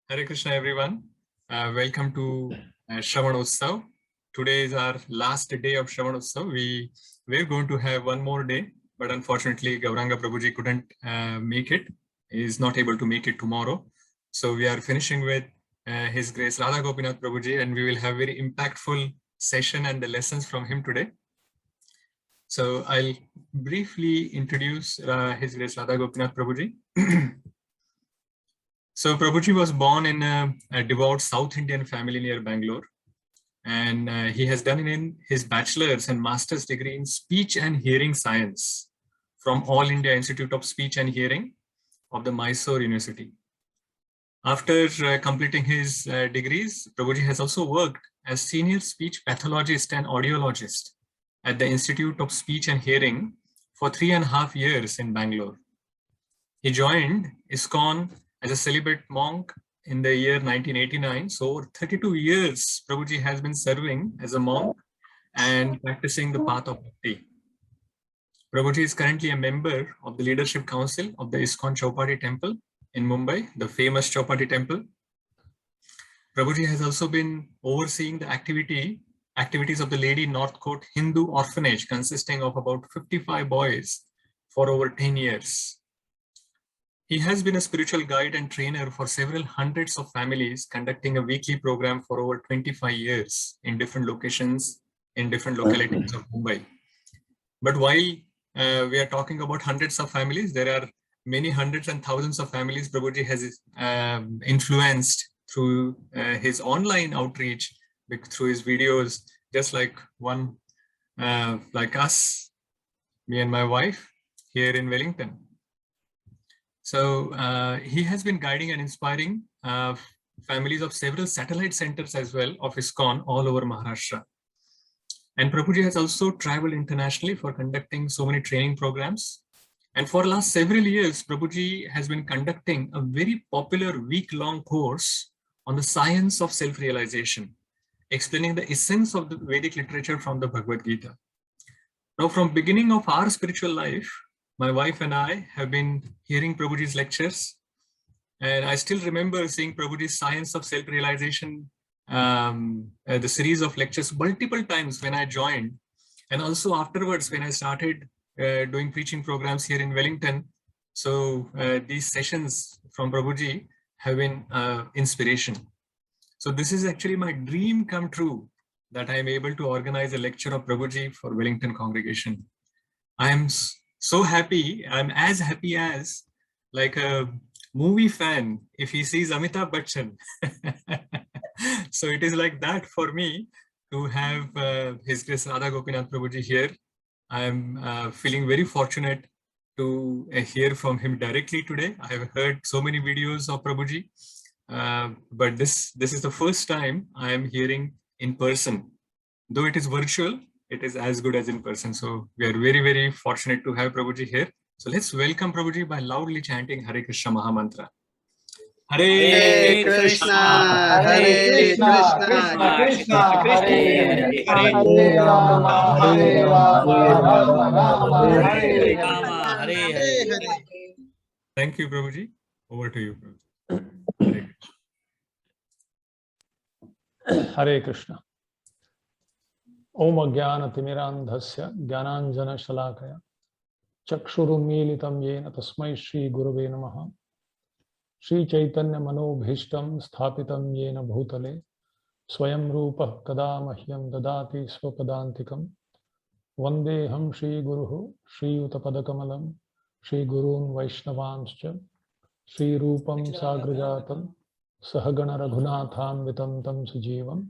Hare Krishna, everyone. Welcome to Shravan Utsav. Today is our last day of Shravan Utsav. We were going to have one more day, but unfortunately, Gauranga Prabhuji couldn't make it. He is not able to make it tomorrow. So we are finishing with His Grace Radha Gopinath Prabhuji, and we will have very impactful session and the lessons from him today. So I'll briefly introduce His Grace Radha Gopinath Prabhuji. So Prabhuji was born in a devout South Indian family near Bangalore, and he has done in his bachelor's and master's degree in speech and hearing science from All India Institute of Speech and Hearing of the Mysore University. After completing his degrees, Prabhuji has also worked as senior speech pathologist and audiologist at the Institute of Speech and Hearing for 3.5 years in Bangalore. He joined ISKCON as a celibate monk in the year 1989. So over 32 years, Prabhuji has been serving as a monk and practicing the path of bhakti. Prabhuji is currently a member of the Leadership Council of the ISKCON Chowpatty Temple in Mumbai, the famous Chowpatty Temple. Prabhuji has also been overseeing the activities of the Lady Northcote Hindu Orphanage, consisting of about 55 boys for over 10 years. He has been a spiritual guide and trainer for several hundreds of families, conducting a weekly program for over 25 years in different locations, in different localities of Mumbai. But while we are talking about hundreds of families, there are many hundreds and thousands of families Prabhuji has influenced through his online outreach, through his videos, just like one like us, me and my wife here in Wellington. So he has been guiding and inspiring families of several satellite centers as well of ISKCON all over Maharashtra. And Prabhuji has also traveled internationally for conducting so many training programs. And for the last several years, Prabhuji has been conducting a very popular week-long course on the science of self-realization, explaining the essence of the Vedic literature from the Bhagavad Gita. Now, from beginning of our spiritual life, my wife and I have been hearing Prabhuji's lectures, and I still remember seeing Prabhuji's Science of Self-Realization, the series of lectures multiple times when I joined, and also afterwards when I started doing preaching programs here in Wellington. So these sessions from Prabhuji have been inspiration. So this is actually my dream come true, that I am able to organize a lecture of Prabhuji for Wellington congregation. I am so happy. I'm as happy as like a movie fan if he sees Amitabh Bachchan. So it is like that for me to have His Grace Radha Gopinath Prabhuji here. I'm feeling very fortunate to hear from him directly today. I have heard so many videos of Prabhuji, but this is the first time I am hearing in person. Though it is virtual, it is as good as in person. So we are very, very fortunate to have Prabhuji here. So let's welcome Prabhuji by loudly chanting Hare Krishna Maha Mantra. Hare Krishna, Hare Krishna, Krishna Krishna, Hare Rama, Hare Rama, Hare Rama, Hare Hare. Thank you, Prabhuji. Over to you, Prabhuji. Hare Krishna. Om Ajnana Timirandhasya Jnananjana Shalakaya Chakshurunmilitam Yena Tasmai Shri Gurave Namaha. Shri Chaitanya Manobhishtam Sthapitam Yena Bhutale Swayam Rupa Kada Mahyam Dadati Swapadantikam Vandeham Shri Guruhu Shri Utapadakamalam Shri Gurun Vaishnavanscha Shri Rupam Sagrajatam Sahagana Raghunatham Vitam Tam Sujeevam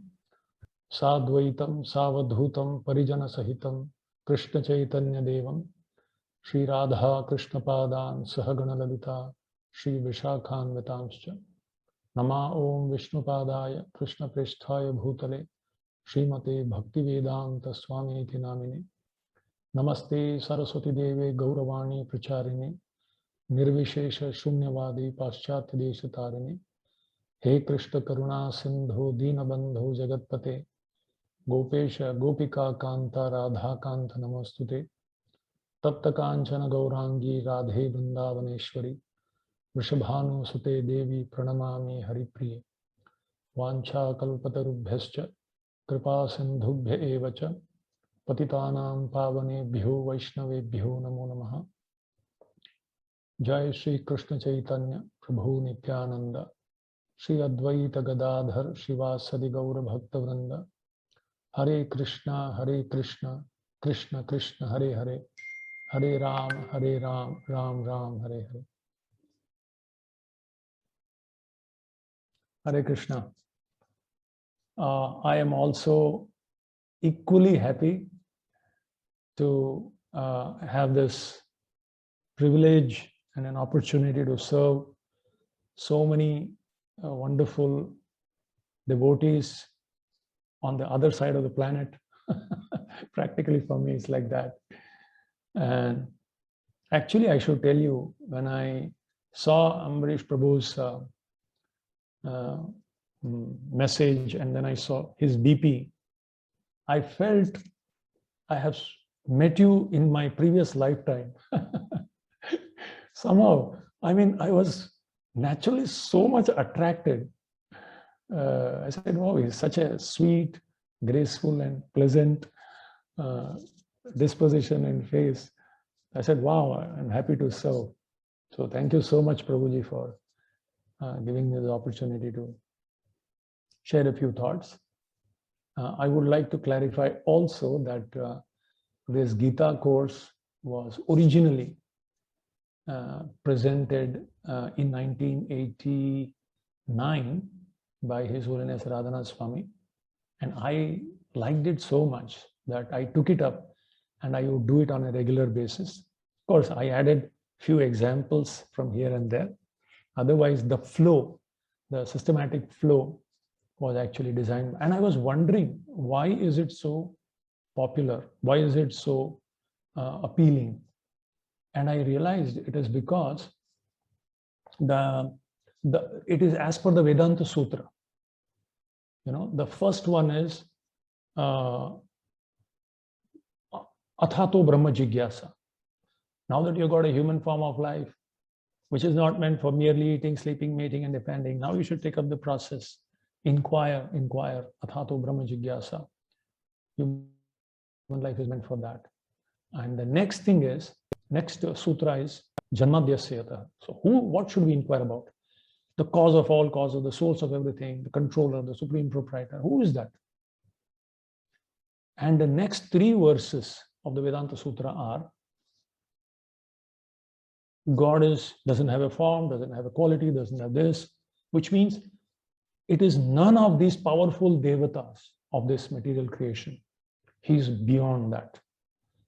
Sadvaitam Savadhutam Parijana Sahitam Krishna Chaitanya Devam Shri Radha Krishna Padan Sahagana Lalita Shri Vishakhan Vitamscha Nama Om Vishnu Padaya Krishna Prishthaya Bhutale Srimate Bhakti Vedanta Swami Iti Namine Namaste Saraswati Deve Gauravani Pracharini Nirvishesha Shunyavadi Paschatya Desatarini He Krishna Karuna Sindhu Dinabandhu Jagatpate Gopesha Gopika Kanta Radha Kanta Namostute Tapta Kanchana Gaurangi Radhe Vrindavaneshwari वृषभानुसुते देवी प्रणमामि हरिप्रिये वाञ्छाकल्पतरुभ्यश्च कृपा सिन्धुभ्य एव च पतितानां पावनेभ्यो वैष्णवेभ्यो नमो नमः। जय श्री कृष्ण चैतन्य प्रभु नित्यानंद श्री अद्वैत गदाधर शिवासदि गौर भक्तवृंद। हरे कृष्णा कृष्ण कृष्ण हरे हरे, हरे Ram Ram Ram Hare Hare. Hare Krishna. I am also equally happy to have this privilege and an opportunity to serve so many wonderful devotees on the other side of the planet. Practically for me, it's like that. And actually, I should tell you, when I saw Ambarish Prabhu's message and then I saw his DP, I felt I have met you in my previous lifetime. Somehow, I mean, I was naturally so much attracted. I said, wow, he's such a sweet, graceful and pleasant disposition and face. I said, wow, I'm happy to serve. So thank you so much, Prabhuji, for giving me the opportunity to share a few thoughts. I would like to clarify also that this Gita course was originally presented in 1989 by His Holiness Radhanath Swami, and I liked it so much that I took it up and I would do it on a regular basis. Of course, I added few examples from here and there. Otherwise, the flow, the systematic flow was actually designed. And I was wondering, why is it so popular? Why is it so appealing? And I realized it is because it is as per the Vedanta Sutra. You know, the first one is Athato Brahma Jigyasa. Now that you've got a human form of life, which is not meant for merely eating, sleeping, mating, and depending, now you should take up the process. Inquire, Athato Brahma Jigyasa. Human life is meant for that. And the next thing is, next sutra is Janmadhyasya. So what should we inquire about? The cause of all causes, the source of everything, the controller, the supreme proprietor. Who is that? And the next three verses of the Vedanta Sutra are, God doesn't have a form, doesn't have a quality, doesn't have this, which means it is none of these powerful devatas of this material creation. He is beyond that.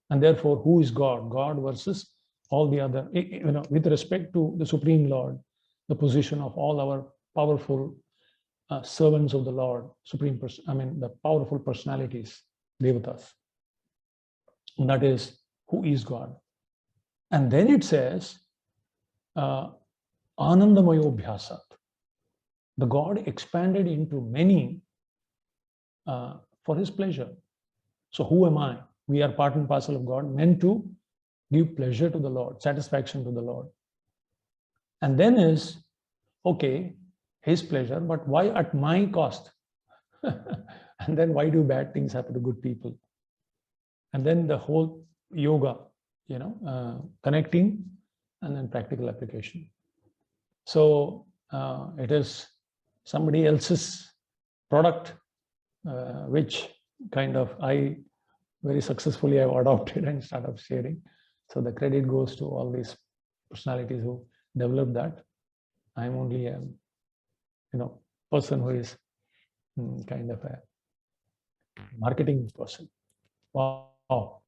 And therefore, who is God? God versus all the other, you know, with respect to the Supreme Lord, the position of all our powerful servants of the Lord, the powerful personalities, devatas. And that is, who is God? And then it says, Anandamayo Bhyasat. The God expanded into many for his pleasure. So who am I? We are part and parcel of God, meant to give pleasure to the Lord, satisfaction to the Lord. And then is, okay, his pleasure, but why at my cost? And then why do bad things happen to good people? And then the whole yoga, you know, connecting and then practical application. So it is somebody else's product, which kind of I very successfully have adopted and started sharing. So the credit goes to all these personalities who developed that. I'm only a, person who is kind of a marketing person. Wow.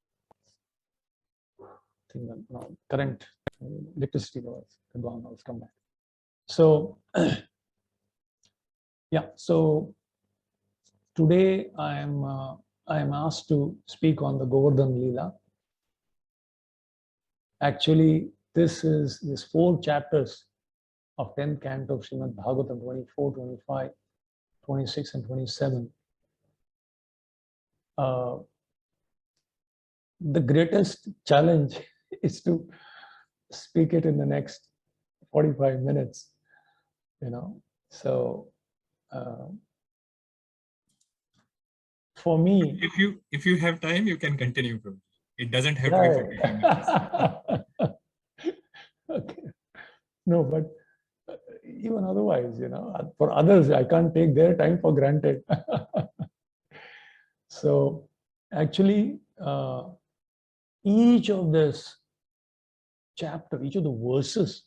I think that current electricity was gone. I'll come back. So yeah. So today I am asked to speak on the Govardhan Leela. Actually, this is these 4 chapters of 10th canto of Srimad Bhagavatam, 24, 25, 26, and 27. The greatest challenge is to speak it in the next 45 minutes, So for me, if you have time, you can continue from. It doesn't have to be 45 minutes. Okay. No, but even otherwise, for others, I can't take their time for granted. So actually, each of this chapter, each of the verses,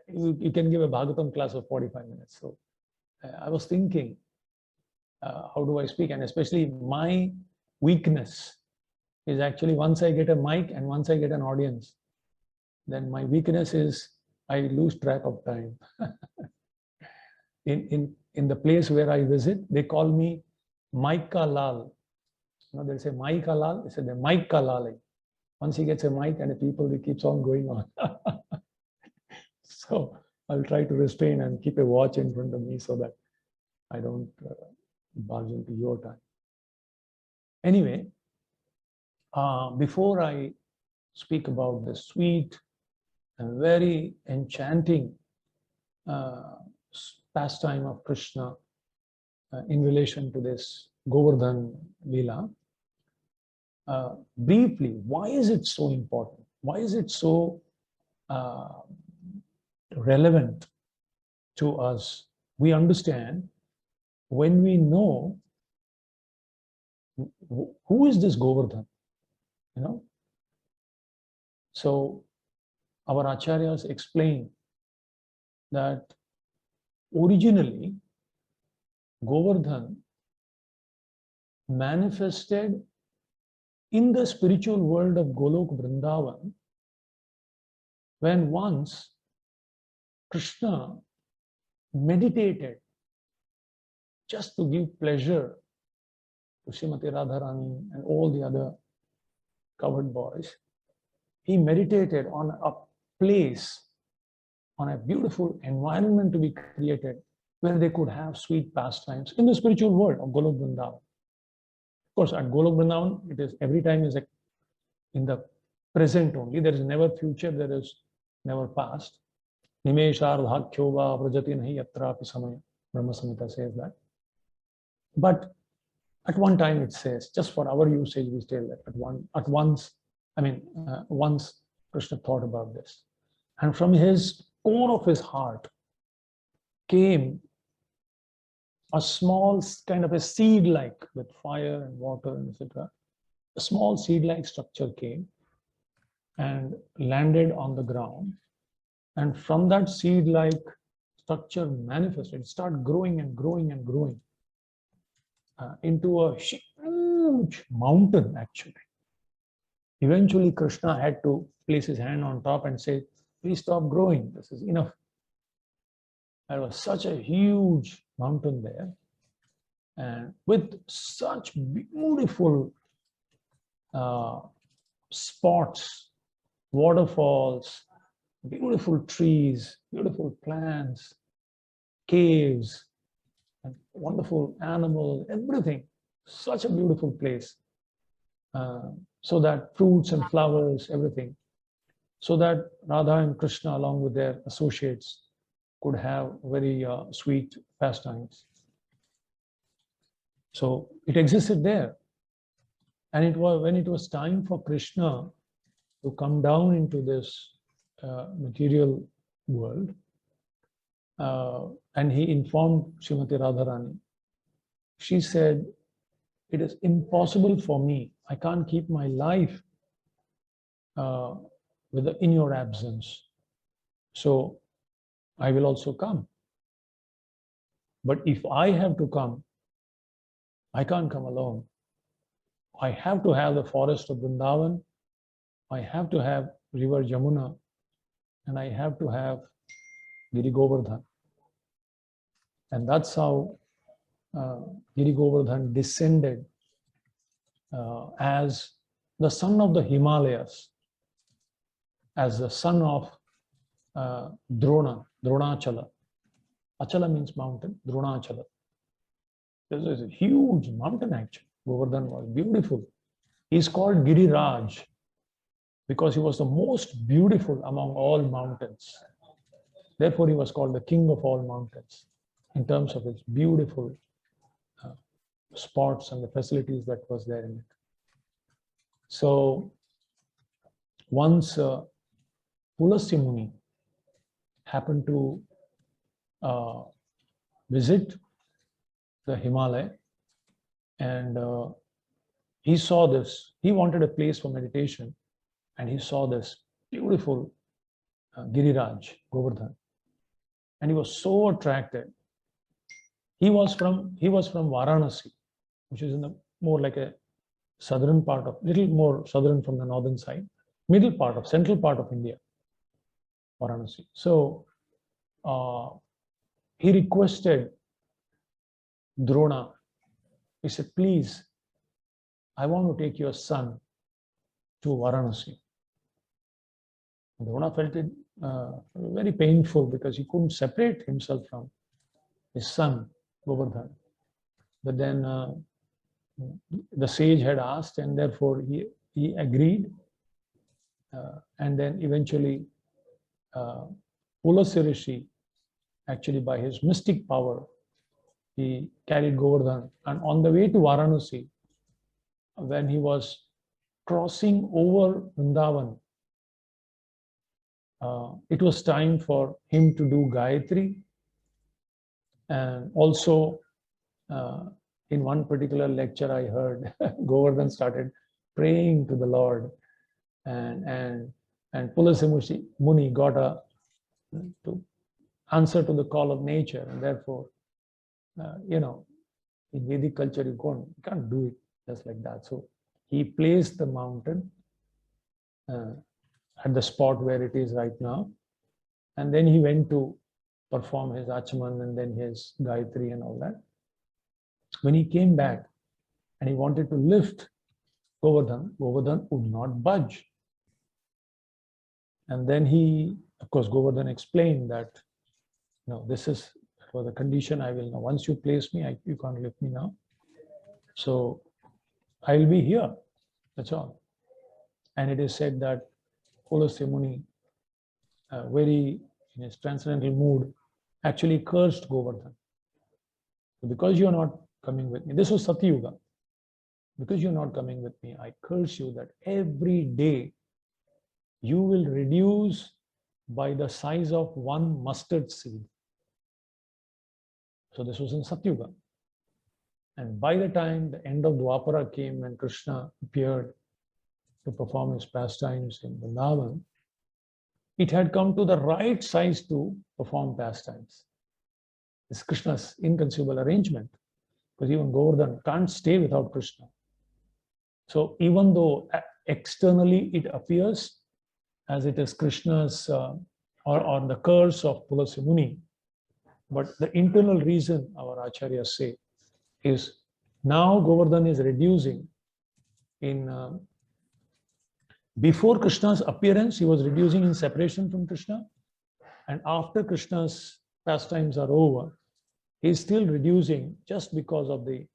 you can give a Bhagavatam class of 45 minutes. So I was thinking, how do I speak? And especially my weakness is actually once I get a mic and once I get an audience, then my weakness is I lose track of time. In the place where I visit, they call me Maika Lal. They'll say Maika Lal, they say the Maika Lal. Once he gets a mic and the people, it keeps on going on. So I'll try to restrain and keep a watch in front of me so that I don't barge into your time. Anyway, before I speak about the sweet and very enchanting pastime of Krishna in relation to this Govardhan Leela, briefly, why is it so important? Why is it so relevant to us? We understand when we know who is this Govardhan, So our acharyas explain that originally Govardhan manifested in the spiritual world of Golok Vrindavan when once Krishna meditated just to give pleasure to Srimati Radharani and all the other covered boys. He meditated on a place, on a beautiful environment to be created where they could have sweet pastimes in the spiritual world of Golok Vrindavan. Of course, at Golok Vrindavan, it is every time is in the present only. There is never future, there is never past. Nimeshardhakyova vrajati nahi yatrapi samaya. Brahma Samhita says that. But at one time it says, just for our usage, we say that once Krishna thought about this. And from his core of his heart came a small kind of a seed-like with fire and water and etc. A small seed-like structure came and landed on the ground. And from that seed-like structure manifested, it started growing and growing and growing into a huge mountain actually. Eventually Krishna had to place his hand on top and say, please stop growing, this is enough. There was such a huge mountain there, and with such beautiful spots, waterfalls, beautiful trees, beautiful plants, caves, and wonderful animals, everything. Such a beautiful place. So that fruits and flowers, everything. So that Radha and Krishna, along with their associates, could have very sweet pastimes. So it existed there. And it was when it was time for Krishna to come down into this material world, and he informed Srimati Radharani. She said, it is impossible for me. I can't keep my life in your absence. So I will also come. But if I have to come, I can't come alone. I have to have the forest of Vrindavan. I have to have river Jamuna, and I have to have Giri Govardhan. And that's how Giri Govardhan descended as the son of the Himalayas, as the son of Dronachala. Achala means mountain, Dronachala. This is a huge mountain actually. Govardhan was beautiful. He's called Giriraj, because he was the most beautiful among all mountains. Therefore, he was called the king of all mountains in terms of its beautiful spots and the facilities that was there in it. So once Pulasya Muni happened to visit the Himalaya, and he saw this. He wanted a place for meditation, and he saw this beautiful Giriraj, Govardhan, and he was so attracted. He was from Varanasi, which is in the more like a southern part of, little more southern from the northern side, middle part of, central part of India, Varanasi. So he requested Drona. He said, please, I want to take your son to Varanasi. Drona felt it very painful because he couldn't separate himself from his son, Govardhan. But then the sage had asked, and therefore he agreed. And then eventually Pulasya Rishi, actually by his mystic power, he carried Govardhan. And on the way to Varanasi, when he was crossing over Vrindavan, it was time for him to do Gayatri. And also, in one particular lecture I heard, Govardhan started praying to the Lord, and Pulasya Muni got a to answer to the call of nature, and therefore, in Vedic culture you can't do it just like that. So he placed the mountain at the spot where it is right now, and then he went to perform his Achaman and then his Gayatri and all that. When he came back and he wanted to lift Govardhan, Govardhan would not budge. And then of course, Govardhan explained that, no, this is for the condition I will know. Once you place me, you can't lift me now. So I will be here. That's all. And it is said that Pulasya Muni, very in his transcendental mood, actually cursed Govardhan. So because you are not coming with me, this was Satyuga. Because you're not coming with me, I curse you that every day you will reduce by the size of one mustard seed. So this was in Satyuga. And by the time the end of Dwapara came and Krishna appeared to perform his pastimes in Vrindavan, it had come to the right size to perform pastimes. It's Krishna's inconceivable arrangement, because even Govardhan can't stay without Krishna. So even though externally it appears as it is Krishna's or the curse of Pulasya Muni, but the internal reason, our acharyas say, is now Govardhan is reducing in before Krishna's appearance, he was reducing in separation from Krishna, and after Krishna's pastimes are over, he is still reducing just because of the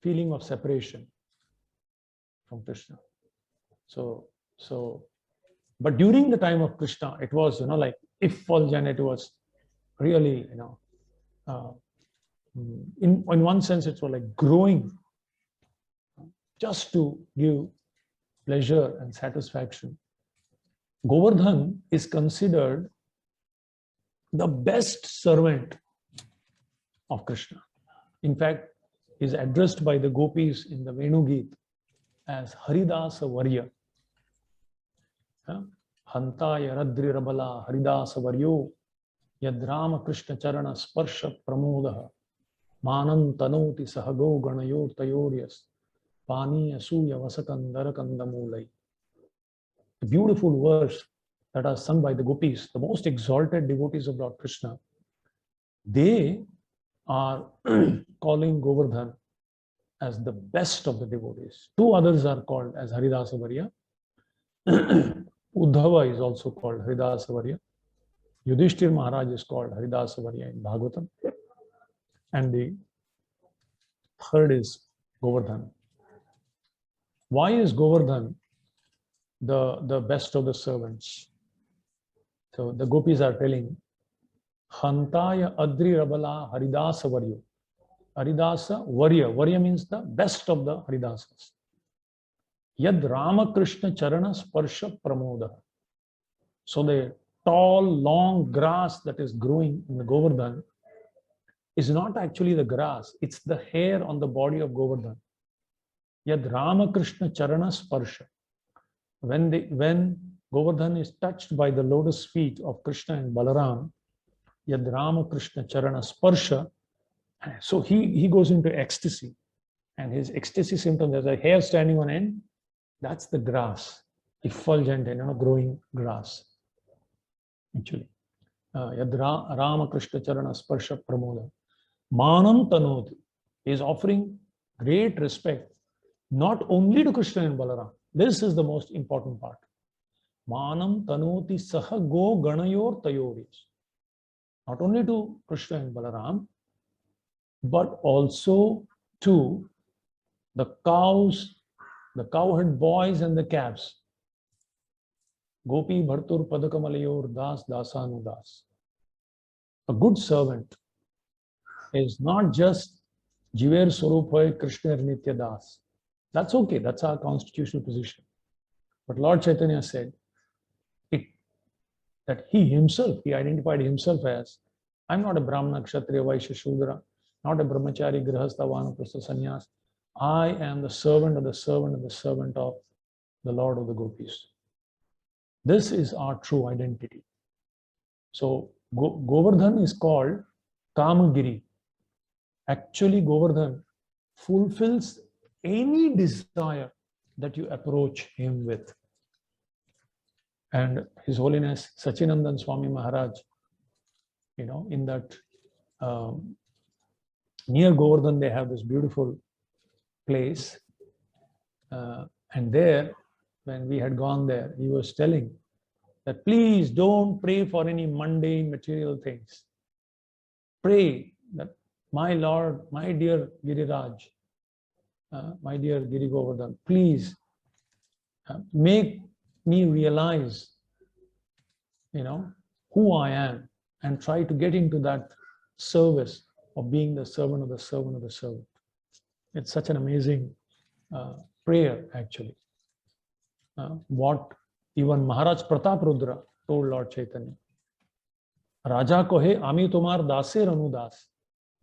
feeling of separation from Krishna. But during the time of Krishna, it was, like effulgent, it was really, in one sense, it was like growing just to give pleasure and satisfaction. Govardhan is considered the best servant of Krishna. In fact, is addressed by the gopis in the Venugit as Haridasa Varya. Hantaya Radri Rabala Haridasa Varyo Yadrama Krishna Charana Sparsha Pramodaha Manam Tanoti Sahago Ganayo Tayoryas Pani Asuya Vasakandara Kandamulai. The beautiful verse that are sung by the gopis, the most exalted devotees of Lord Krishna, they are calling Govardhan as the best of the devotees. Two others are called as Haridasa Varya. Uddhava is also called Haridasa Varya. Yudhishthir Maharaj is called Haridasa Varya in Bhagavatam. And the third is Govardhan. Why is Govardhan the best of the servants. So the gopis are telling, Hantaya Adri Rabala Haridasa Varyo. Haridasa Varya. Varya means the best of the Haridasas. Yad Ramakrishna Charana Sparsha Pramoda. So the tall, long grass that is growing in the Govardhan is not actually the grass, it's the hair on the body of Govardhan. Yad Ramakrishna Charana Sparsha. When Govardhan is touched by the lotus feet of Krishna and Balaram, Yad Ramakrishna Charana Sparsha, so he goes into ecstasy. And his ecstasy symptom, there's a hair standing on end, that's the grass, effulgent and growing grass. Actually, Yad Ramakrishna Charana Sparsha Pramoda. Manam Tanoti is offering great respect not only to Krishna and Balaram. This is the most important part. Manam Tanoti Saha Go Ganayor Tayoris. Not only to Krishna and Balaram, but also to the cows, the cowherd boys and the calves. Gopi Bhartur Padakamalayur Das Dasanudas. A good servant is not just Jiver Swarup Krishna Nitya Das. That's okay, that's our constitutional position. But Lord Chaitanya said that he himself, he identified himself as, I'm not a Brahmana, Kshatriya, Vaishya, Shudra, not a Brahmachari, Grihastha, Vanaprastha, Sannyas. I am the servant of the servant of the servant of the Lord of the Gopis. This is our true identity. So Govardhan is called Kamagiri. Actually, Govardhan fulfills any desire that you approach him with. And His Holiness Sachinandan Swami Maharaj, in that near Govardhan, they have this beautiful place. And there, when we had gone there, he was telling that please don't pray for any mundane material things. Pray that my Lord, my dear Giriraj, my dear Giri Govardhan, please make me realize, who I am and try to get into that service of being the servant of the servant of the servant. It's such an amazing prayer, actually. What even Maharaj Pratap Rudra told Lord Chaitanya. Raja kohe ami tomar daser anudas,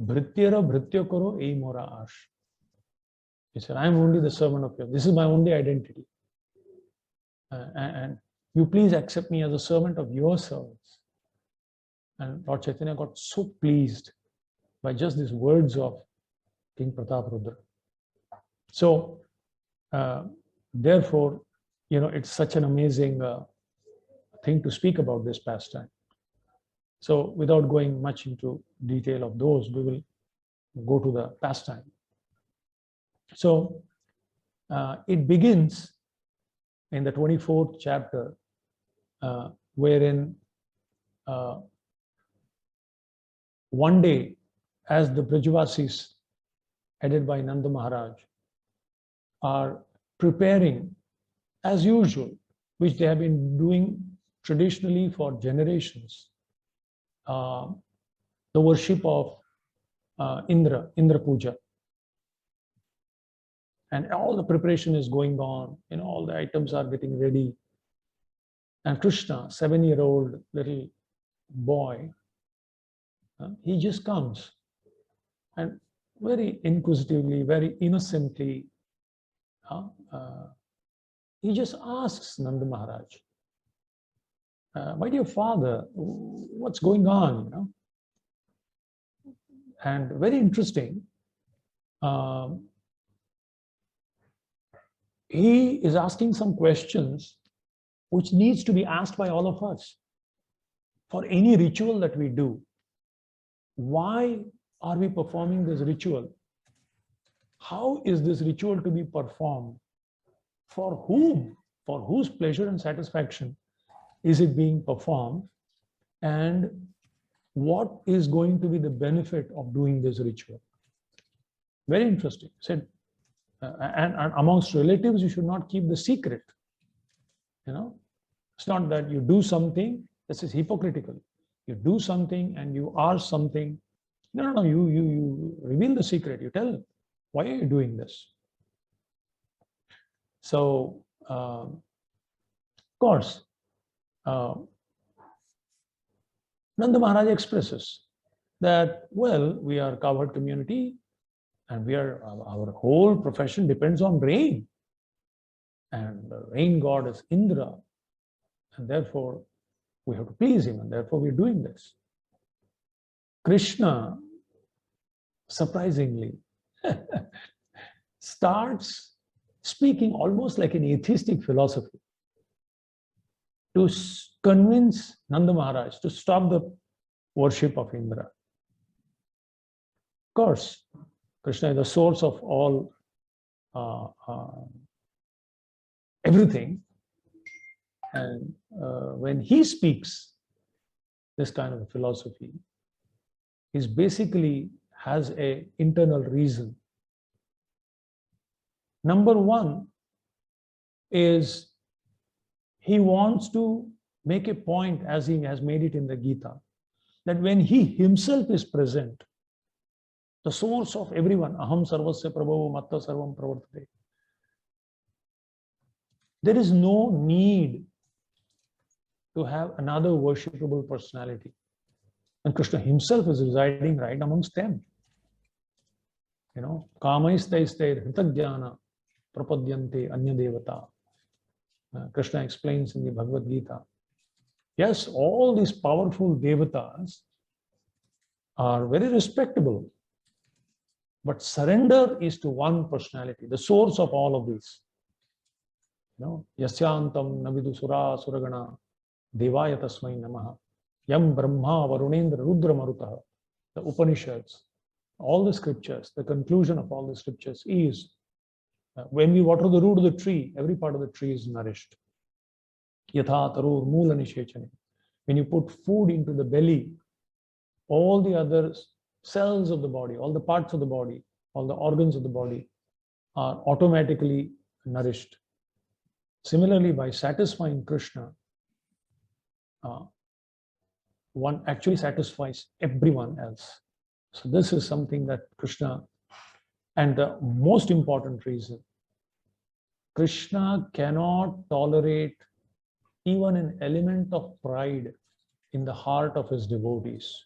bhrityara bhritya karo ei mora ash. He said, I am only the servant of yours. This is my only identity. And you please accept me as a servant of your servants. And Lord Chaitanya got so pleased by just these words of King Pratap Rudra. So, therefore, it's such an amazing thing to speak about this pastime. So, without going much into detail of those, we will go to the pastime. So, it begins in the 24th chapter, wherein one day, as the Brajavasis, headed by Nanda Maharaj, are preparing, as usual, which they have been doing traditionally for generations, the worship of Indra Puja. And all the preparation is going on, all the items are getting ready. And Krishna, 7-year-old little boy, he just comes and very inquisitively, very innocently, he just asks Nanda Maharaj, my dear father, what's going on? And very interesting, he is asking some questions which needs to be asked by all of us. For any ritual that we do, why are we performing this ritual? How is this ritual to be performed? For whom? For whose pleasure and satisfaction is it being performed? And what is going to be the benefit of doing this ritual? Very interesting. Said, and amongst relatives, you should not keep the secret. It's not that you do something, this is hypocritical. You do something and you are something. No, you reveal the secret. You tell, why are you doing this? So, of course, Nanda Maharaj expresses that, well, we are cowherd community and our whole profession depends on rain. And the rain god is Indra. And therefore, we have to please him, and therefore we're doing this. Krishna, surprisingly, starts speaking almost like an atheistic philosophy to convince Nanda Maharaj to stop the worship of Indra. Of course, Krishna is the source of all everything. And when he speaks this kind of a philosophy, he basically has an internal reason. Number one is he wants to make a point, as he has made it in the Gita, that when he himself is present, the source of everyone, aham sarvasya prabhavo matta sarvam pravartate, there is no need to have another worshipable personality. And Krishna himself is residing right amongst them. Kamaistaistair hritagjnana prapadyante anya devata. Krishna explains in the Bhagavad Gita. Yes, all these powerful devatas are very respectable, but surrender is to one personality, the source of all of these. Yasyantam navidu sura suragana devaya tasmai namaha yam brahma varunendra rudra marutaha. The Upanishads, all the scriptures, the conclusion of all the scriptures is when we water the root of the tree, every part of the tree is nourished. Yatha tarur moola nishechane. When you put food into the belly, all the other cells of the body, all the parts of the body, all the organs of the body are automatically nourished. Similarly, by satisfying Krishna, one actually satisfies everyone else. So this is something that Krishna, and the most important reason, Krishna cannot tolerate even an element of pride in the heart of his devotees.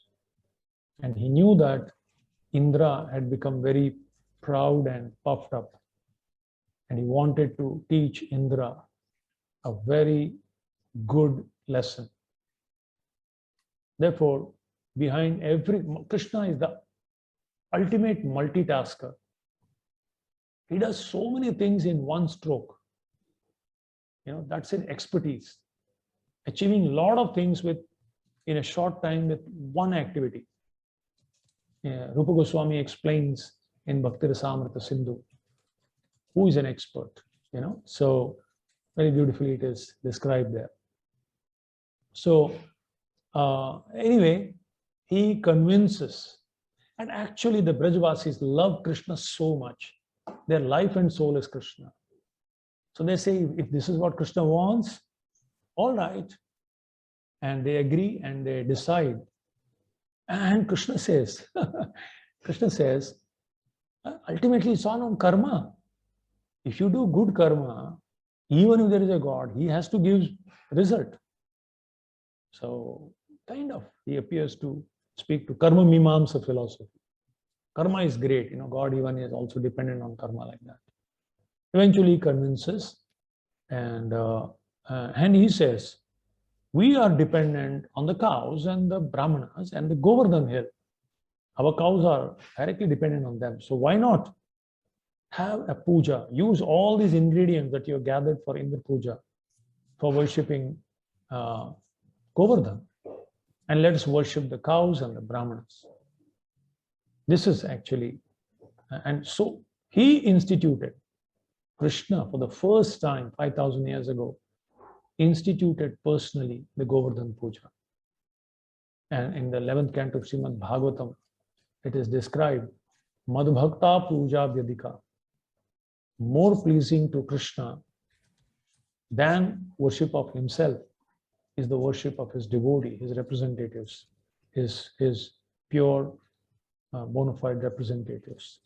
And he knew that Indra had become very proud and puffed up. And he wanted to teach Indra a very good lesson. Therefore, behind Krishna is the ultimate multitasker. He does so many things in one stroke. That's an expertise. Achieving a lot of things in a short time with one activity. Rupa Goswami explains in Bhakti Rasamrita Sindhu who is an expert. So very beautifully it is described there. So anyway, he convinces, and actually the Brajavasis love Krishna so much. Their life and soul is Krishna. So they say, if this is what Krishna wants, all right. And they agree and they decide. And Krishna says, ultimately it's all on karma. If you do good karma, even if there is a God, he has to give result. So kind of, he appears to speak to karma mimamsa philosophy. Karma is great, God even is also dependent on karma like that. Eventually he convinces, and he says, we are dependent on the cows and the brahmanas and the Govardhan hill. Our cows are directly dependent on them. So why not have a puja? Use all these ingredients that you have gathered for Indra puja for worshipping Govardhan, and let's worship the cows and the brahmanas. This is actually, and so he instituted, Krishna for the first time 5,000 years ago, instituted personally the Govardhan puja. And in the 11th canto of Srimad Bhagavatam, it is described, Madhbhakta puja vyadika, more pleasing to Krishna than worship of himself is the worship of his devotee, his representatives, his pure bona fide representatives.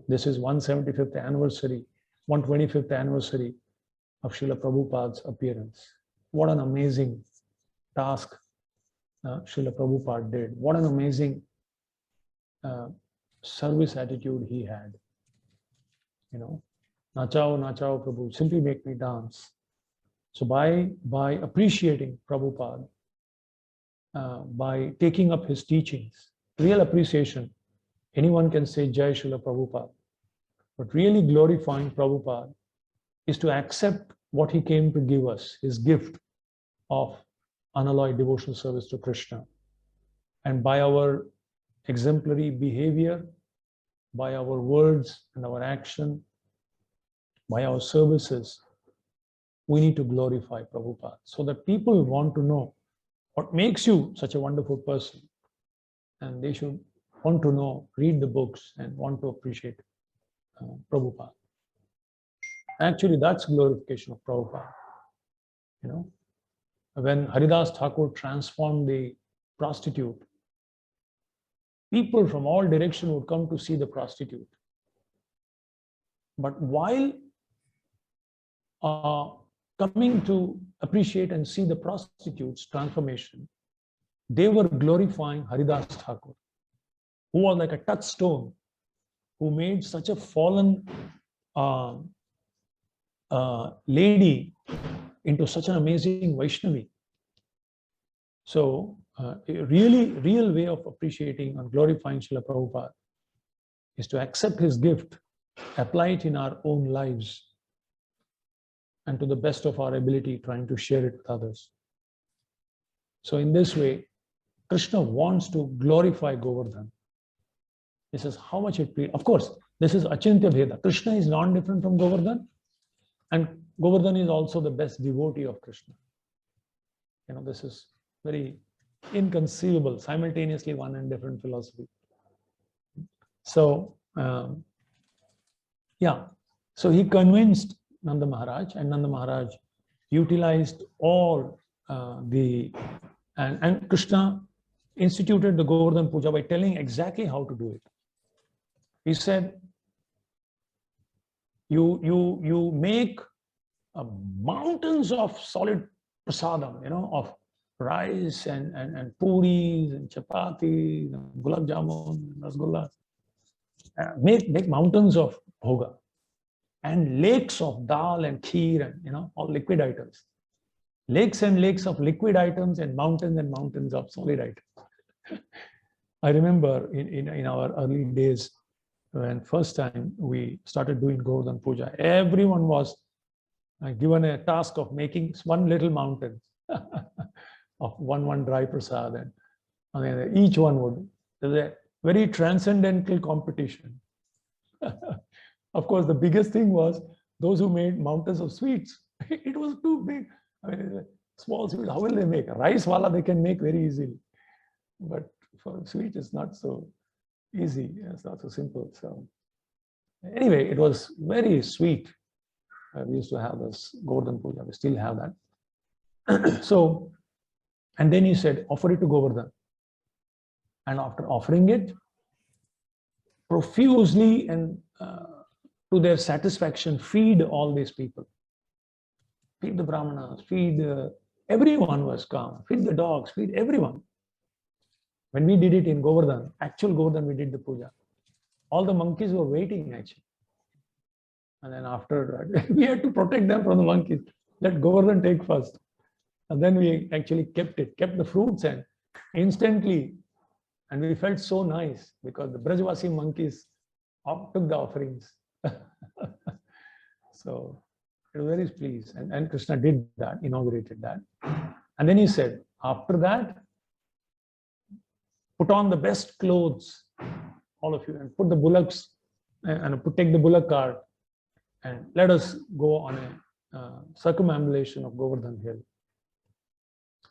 This is 175th anniversary, 125th anniversary of Srila Prabhupada's appearance. What an amazing task Srila Prabhupada did. What an amazing service attitude he had. You know, Nachao, Nachao Prabhu, simply make me dance. So by appreciating Prabhupada, by taking up his teachings, real appreciation, anyone can say Jai Srila Prabhupada. But really glorifying Prabhupada is to accept what he came to give us, his gift of unalloyed devotional service to Krishna. And by our exemplary behavior, by our words and our action, by our services, we need to glorify Prabhupada so that people want to know what makes you such a wonderful person. And they should want to know, read the books and want to appreciate Prabhupada. Actually, that's glorification of Prabhupada. You know, when Haridas Thakur transformed the prostitute, people from all directions would come to see the prostitute. But while coming to appreciate and see the prostitute's transformation, they were glorifying Haridas Thakur, who was like a touchstone, who made such a fallen lady into such an amazing Vaishnavi. So a real way of appreciating and glorifying Srila Prabhupada is to accept his gift, apply it in our own lives, and to the best of our ability, trying to share it with others. So in this way, Krishna wants to glorify Govardhan. He says how much it pleases. Of course, this is Achintya Bheda. Krishna is not different from Govardhan, and Govardhan is also the best devotee of Krishna. You know, this is very inconceivable, simultaneously one and different philosophy. So, yeah, so he convinced Nanda Maharaj, and Nanda Maharaj utilized all and Krishna instituted the Govardhan Puja by telling exactly how to do it. He said, you make mountains of solid prasadam, you know, of rice and puris and chapatis and gulab jamun, rasgullas. Make mountains of bhoga and lakes of dal and kheer and, you know, all liquid items. Lakes and lakes of liquid items and mountains of solid items. I remember in our early days, when first time we started doing Govardhan Puja, everyone was given a task of making one little mountain of one dry prasad, and I mean, each one would. There's a very transcendental competition. Of course, the biggest thing was those who made mountains of sweets. It was too big. I mean, small sweets, how will they make? Rice wala they can make very easily, but for sweet it's not so easy. It's not so simple. So anyway, it was very sweet. We used to have this Govardhan Puja. We still have that. So, and then he said, offer it to Govardhan. And after offering it, profusely and to their satisfaction, feed all these people. Feed the brahmanas, feed everyone was calm. Feed the dogs, feed everyone. When we did it in Govardhan, actual Govardhan, we did the puja. All the monkeys were waiting actually. And then after that, we had to protect them from the monkeys. Let Govardhan take first. And then we actually kept the fruits, and instantly, and we felt so nice because the Brajvasi monkeys took the offerings. So we were very pleased. And Krishna did that, inaugurated that. And then he said, after that, put on the best clothes, all of you, and put the bullocks, and take the bullock cart, and let us go on a circumambulation of Govardhan Hill.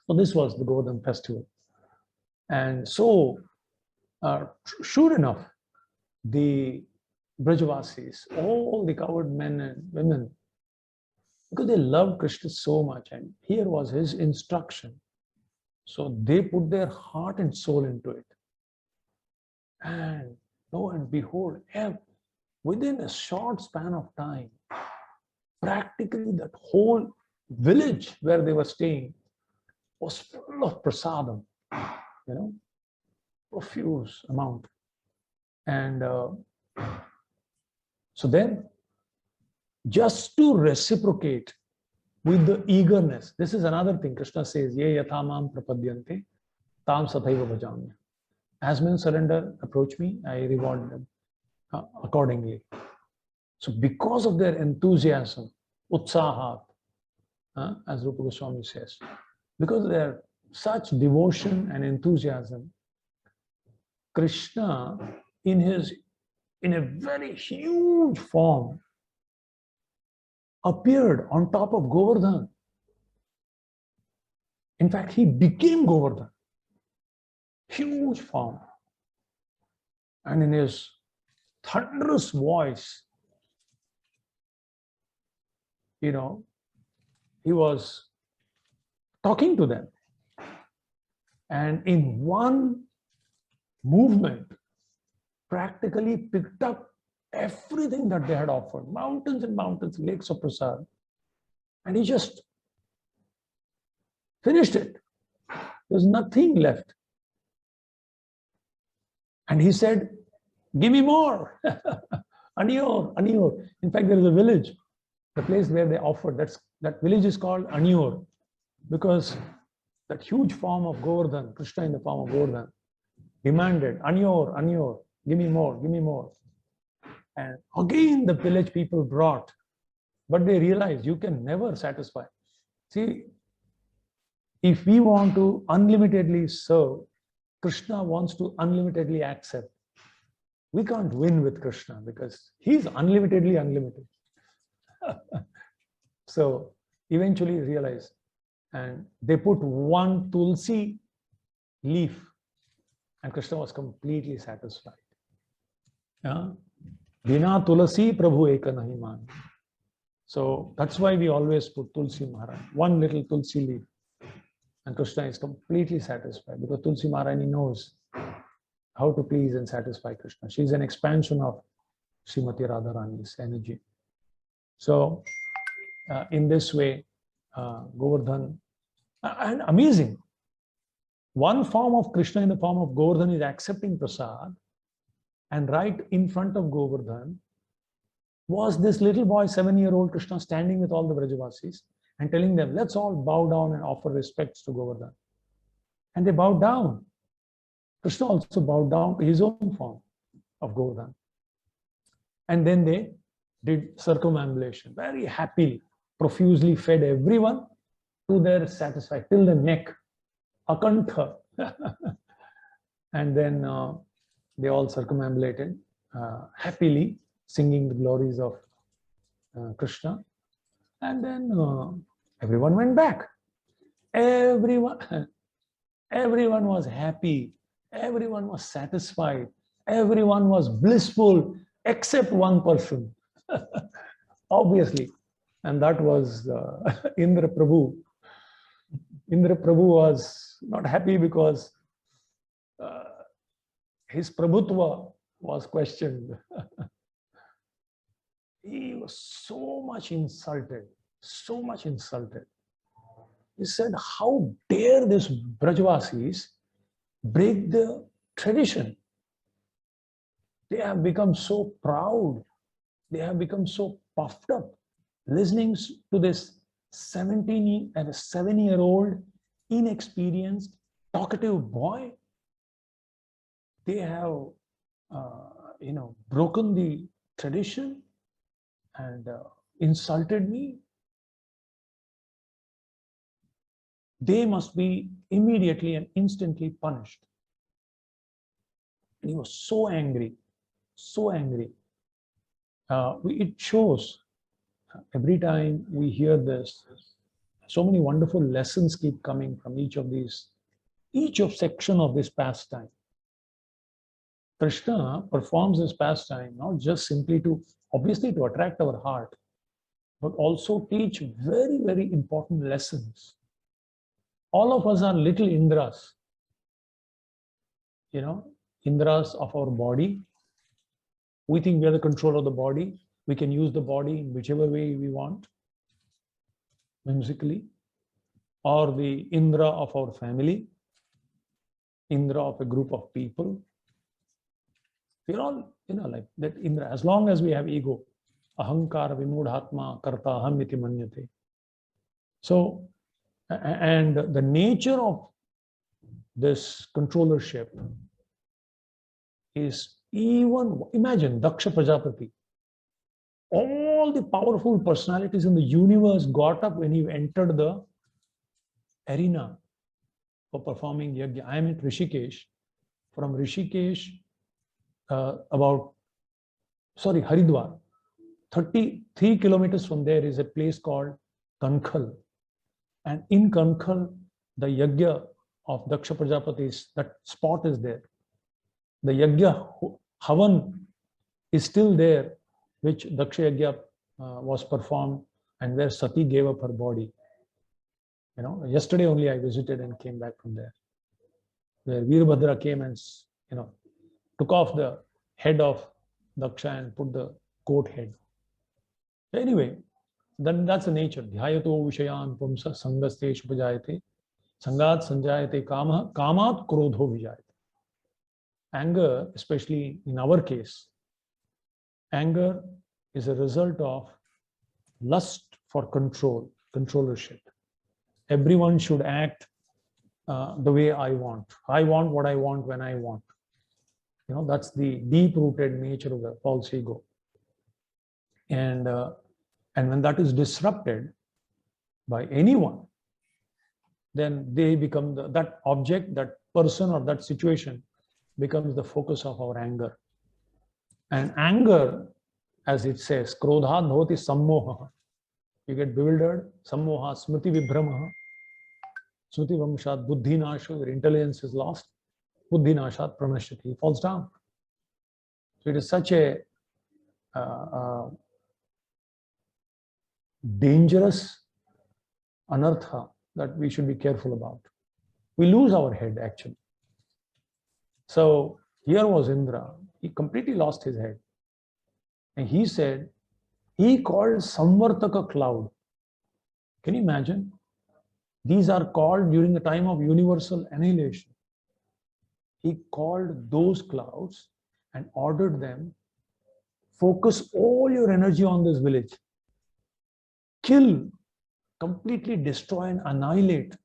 So this was the Govardhan festival. And so, sure enough, the Brajavasis, all the cowherd men and women, because they loved Krishna so much, and here was his instruction. So they put their heart and soul into it. And lo and behold, within a short span of time, practically that whole village where they were staying was full of prasadam, profuse amount. And so then, just to reciprocate with the eagerness, this is another thing Krishna says, ye yathamam prapadyante tam sathaiva bhajamya. As men surrender, approach me, I reward them accordingly. So because of their enthusiasm, utsahat, as Rupa Goswami says, because of their such devotion and enthusiasm, Krishna in a very huge form appeared on top of Govardhan. In fact, he became Govardhan. Huge form. And in his thunderous voice, he was talking to them. And in one movement, practically picked up everything that they had offered, mountains and mountains, lakes of prasad, and he just finished it. There's nothing left. And he said, give me more. Anior, Anior. In fact, there is a village, the place where they offered, that village is called Anior, because that huge form of Govardhan, Krishna in the form of Govardhan, demanded, Anior, Anior, give me more, give me more. And again, the village people brought, but they realized you can never satisfy. See, if we want to unlimitedly serve, Krishna wants to unlimitedly accept. We can't win with Krishna because he's unlimitedly unlimited. So eventually realized, and they put one tulsi leaf, and Krishna was completely satisfied. Bina tulasi Prabhu eka nahi maan. So that's why we always put Tulsi Maharani, one little Tulsi leaf. And Krishna is completely satisfied because Tulsi Maharani knows how to please and satisfy Krishna. She's an expansion of Srimati Radharani's energy. So in this way, Govardhan, and amazing, one form of Krishna in the form of Govardhan is accepting prasad, and right in front of Govardhan was this little boy, 7-year-old Krishna, standing with all the Vrajavasis and telling them, let's all bow down and offer respects to Govardhan. And they bowed down. Krishna also bowed down to his own form of Govardhan. And then they did circumambulation, very happily, profusely fed everyone to their satisfaction, till the neck, akantha. And then they all circumambulated happily, singing the glories of Krishna. And then everyone went back. Everyone was happy. Everyone was satisfied. Everyone was blissful, except one person, obviously. And that was Indra Prabhu. Indra Prabhu was not happy because his Prabhutva was questioned. He was so much insulted, so much insulted. He said, how dare these Brajavasis break the tradition? They have become so proud. They have become so puffed up, listening to this 7-year-old, inexperienced, talkative boy. They have, broken the tradition and insulted me. They must be immediately and instantly punished. And he was so angry, so angry. It shows every time we hear this, so many wonderful lessons keep coming from each of section of this pastime. Krishna performs this pastime not just simply obviously to attract our heart, but also teach very, very important lessons. All of us are little Indras, Indras of our body. We think we are the control of the body. We can use the body in whichever way we want, whimsically, or the Indra of our family, Indra of a group of people. We're all, like that Indra. As long as we have ego, ahankara vimudhatma karta aham iti manyate. So, and the nature of this controllership is even, imagine Daksha Prajapati. All the powerful personalities in the universe got up when he entered the arena for performing yajna. I am at Rishikesh. From Rishikesh, Haridwar. 33 kilometers from there is a place called Kankhal. And in Kankhal, the yajna of Daksha Prajapati, that spot is there. The yajna Havan is still there, which Daksha Yajna was performed and where Sati gave up her body. Yesterday only I visited and came back from there, where Veerbhadra came and, took off the head of Daksha and put the goat head. Anyway, then that's the nature. Dhyayato vishayan pumsa sangaste shupajayate sangat sanjayate kama kamat krodho vijayate. Anger, especially in our case, anger is a result of lust for control, controllership. Everyone should act the way I want. I want what I want when I want. That's the deep-rooted nature of the false ego. And when that is disrupted by anyone, then they become that object, that person, or that situation becomes the focus of our anger. And anger, as it says, krodhat bhavati sammoha. You get bewildered, sammoha, smriti vibhramaha, smriti vamshat, buddhi nasha, your intelligence is lost, buddhi nashat pranashyati, he falls down. So it is such a dangerous anartha that we should be careful about. We lose our head, actually. So here was Indra. He completely lost his head. And he said, he called Samvartaka cloud. Can you imagine? These are called during the time of universal annihilation. He called those clouds and ordered them, focus all your energy on this village. Kill, completely destroy and annihilate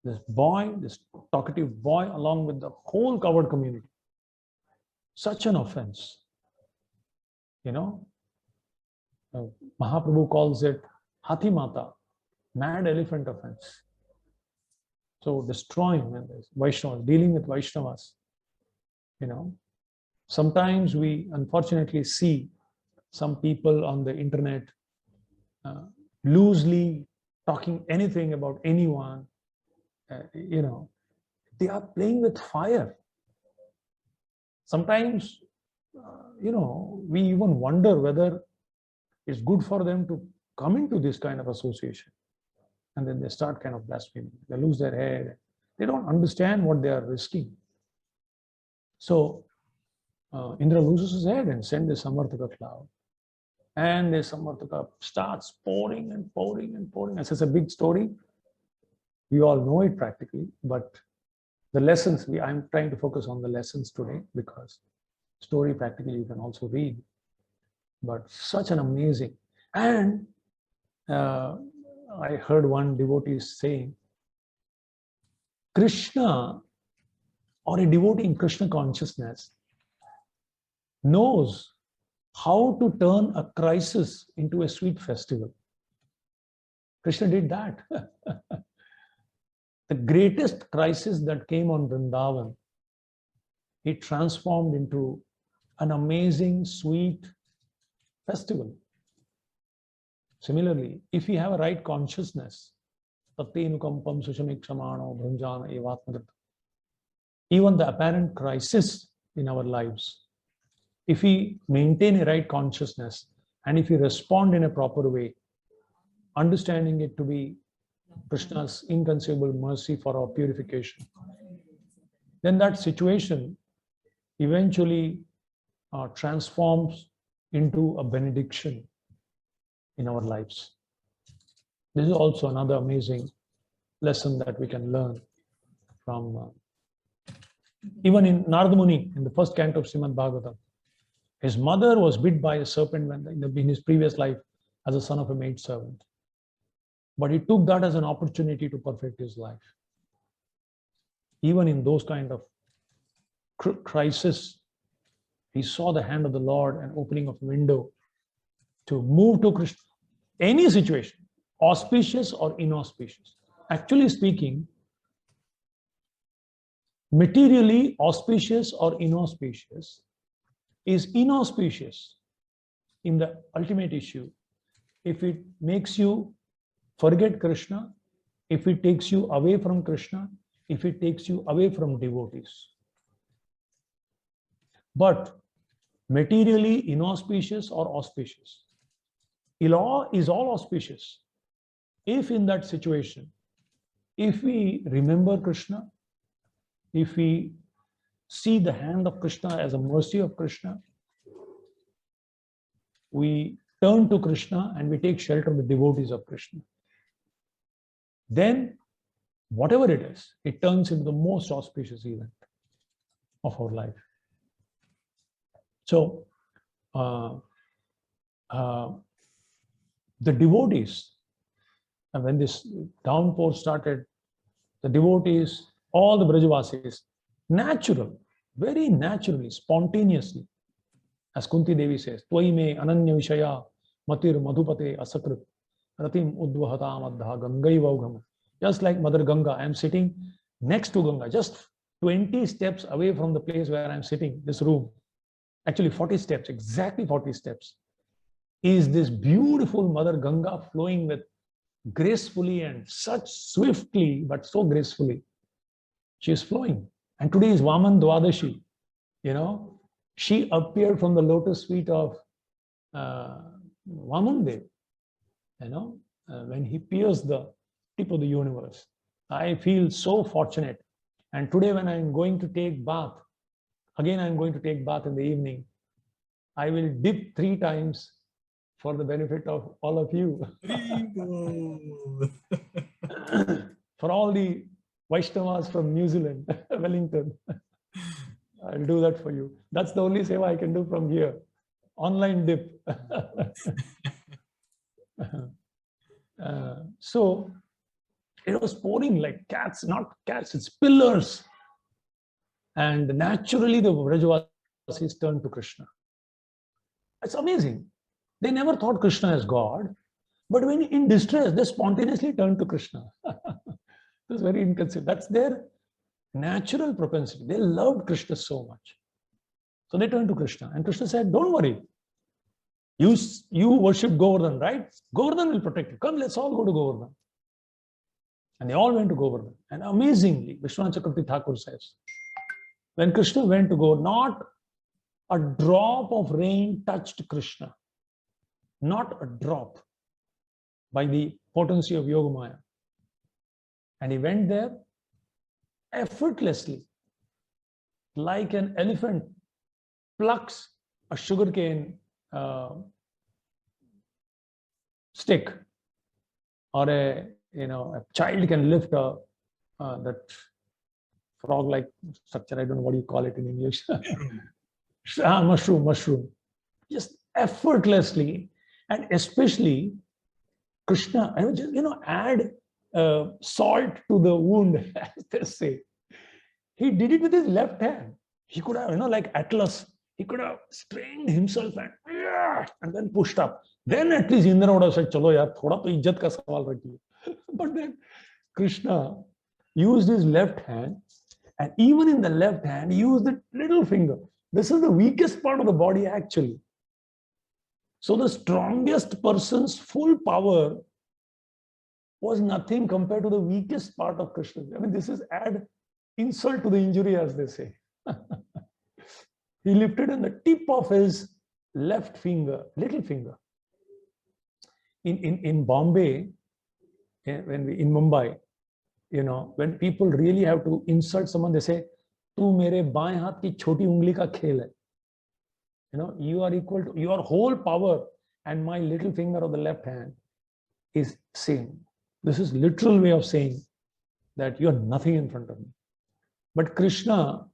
this boy, this talkative boy, along with the whole covered community. Such an offense. Mahaprabhu calls it Hathi Mata, mad elephant offense. So destroying Vaishnavas, dealing with Vaishnavas, sometimes we unfortunately see some people on the internet loosely talking anything about anyone. They are playing with fire. Sometimes, we even wonder whether it's good for them to come into this kind of association. And then they start kind of blaspheming. They lose their head. They don't understand what they are risking. So Indra loses his head and sends the Samvartaka cloud. And the Samvartaka starts pouring and pouring and pouring. This is a big story. We all know it practically, but the lessons, I'm trying to focus on the lessons today, because story practically you can also read. But such an amazing, and I heard one devotee saying, Krishna, or a devotee in Krishna consciousness, knows how to turn a crisis into a sweet festival. Krishna did that. The greatest crisis that came on Vrindavan, he transformed into an amazing, sweet festival. Similarly, if we have a right consciousness, even the apparent crisis in our lives, if we maintain a right consciousness And if we respond in a proper way, understanding it to be Krishna's inconceivable mercy for our purification, then that situation eventually transforms into a benediction in our lives. This is also another amazing lesson that we can learn from even in Narada Muni, in the first canto of Srimad Bhagavatam. His mother was bit by a serpent in his previous life as a son of a maid servant. But he took that as an opportunity to perfect his life. Even in those kind of crisis, he saw the hand of the Lord and opening of window to move to Krishna. Any situation, auspicious or inauspicious. Actually speaking, materially auspicious or inauspicious is inauspicious in the ultimate issue if it makes you forget Krishna, if it takes you away from Krishna, if it takes you away from devotees. But materially inauspicious or auspicious, law is all auspicious. If in that situation, if we remember Krishna, if we see the hand of Krishna as a mercy of Krishna, we turn to Krishna and we take shelter of the devotees of Krishna, then whatever it is, it turns into the most auspicious event of our life. So, the devotees, and when this downpour started, the devotees, all the Brajavasis, very naturally, spontaneously, as Kunti Devi says, Tvai me ananya vishaya matir madhupate asakrit ratim udvahatam adha gangai vaugham. Just like Mother Ganga, I am sitting next to Ganga, just 20 steps away from the place where I am sitting, this room. Actually 40 steps, exactly 40 steps, is this beautiful Mother Ganga flowing with gracefully and such swiftly, but so gracefully. She is flowing. And today is Vaman Dwadashi. You know, she appeared from the lotus feet of Vaman Dev, you know, when he pierced the tip of the universe. I feel so fortunate. And today when I'm going to take bath, again I'm going to take bath in the evening, I will dip 3 times for the benefit of all of you. For all the Vaishnavas from New Zealand, Wellington, I'll do that for you. That's the only seva I can do from here. Online dip. So it was pouring like cats, not cats, it's pillars. And naturally the Vrajavasis turned to Krishna. It's amazing. They never thought Krishna as God, but when in distress, they spontaneously turned to Krishna. That's very inconceivable. That's their natural propensity. They loved Krishna so much. So they turned to Krishna. And Krishna said, don't worry. You worship Govardhan, right? Govardhan will protect you. Come, let's all go to Govardhan. And they all went to Govardhan. And amazingly, Vishwanath Chakravarti Thakur says, when Krishna went to go, not a drop of rain touched Krishna. Not a drop, by the potency of Yogamaya. And he went there effortlessly, like an elephant plucks a sugarcane stick, or a child can lift that frog-like structure. I don't know what you call it in English. Mushroom. Just effortlessly. And especially Krishna, I would just, add salt to the wound, as they say. He did it with his left hand. He could have, like Atlas, he could have strained himself and then pushed up. Then at least Indra would have said, chalo yaar, thoda to izzat ka sawal rakhiye. But then Krishna used his left hand, and even in the left hand, he used the little finger. This is the weakest part of the body, actually. So the strongest person's full power was nothing compared to the weakest part of Krishna. I mean, this is add insult to the injury, as they say. He lifted on the tip of his left finger, little finger, in Bombay, in Mumbai, when people really have to insult someone, they say, "Tu mere baएं हाथ की छोटी उंगली का खेल है." You are equal to your whole power, and my little finger of the left hand is same. This is literal way of saying that you are nothing in front of me. But Krishna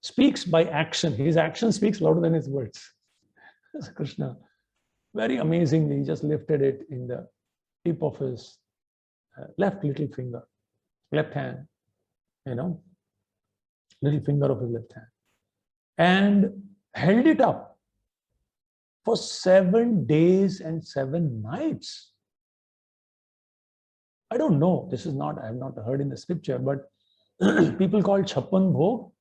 speaks by action. His action speaks louder than his words. Krishna, very amazingly, he just lifted it in the tip of his left little finger, left hand, little finger of his left hand, and held it up for 7 days and 7 nights. I don't know. I have not heard in the scripture, but people call Chappan Bhog.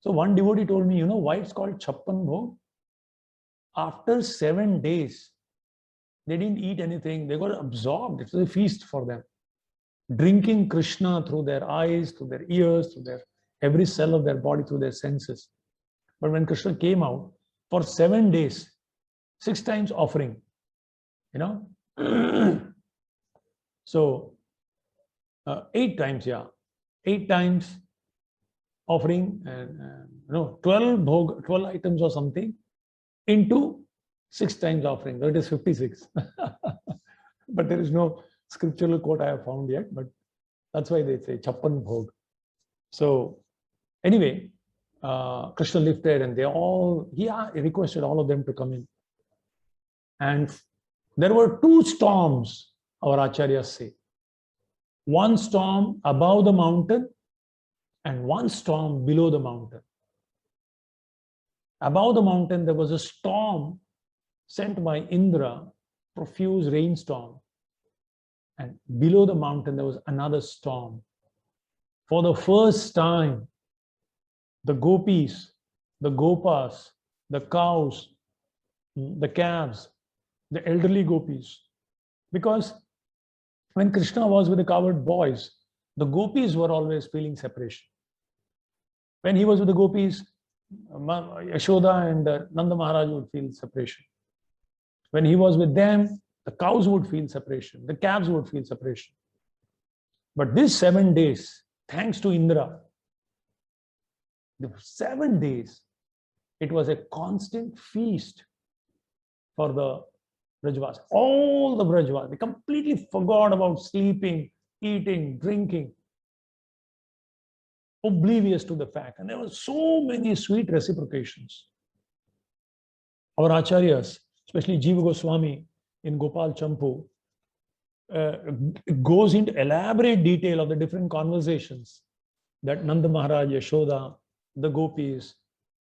So one devotee told me, why it's called Chappan Bhog? After 7 days, they didn't eat anything. They got absorbed. It was a feast for them. Drinking Krishna through their eyes, through their ears, through every cell of their body, through their senses. But when Krishna came out, for 7 days, 6 times offering, So 8 times, 8 times offering, and 12 items or something into 6 times offering. That is 56. But there is no scriptural quote I have found yet, but that's why they say Chappan Bhog. So anyway, Krishna lifted, and he requested all of them to come in. And there were 2 storms, our acharyas say. One storm above the mountain and one storm below the mountain. Above the mountain, there was a storm sent by Indra, profuse rainstorm. And below the mountain, there was another storm. For the first time, the gopis, the gopas, the cows, the calves, the elderly gopis. Because when Krishna was with the cowherd boys, the gopis were always feeling separation. When he was with the gopis, Yashoda and Nanda Maharaj would feel separation. When he was with them, the cows would feel separation, the calves would feel separation. But these 7 days, thanks to Indra, the 7 days, it was a constant feast for the Brajavasis. All the Brajavasis, they completely forgot about sleeping, eating, drinking, oblivious to the fact. And there were so many sweet reciprocations. Our acharyas, especially Jiva Goswami in Gopal Champu, goes into elaborate detail of the different conversations that Nanda Maharaj, Yashoda, the gopis,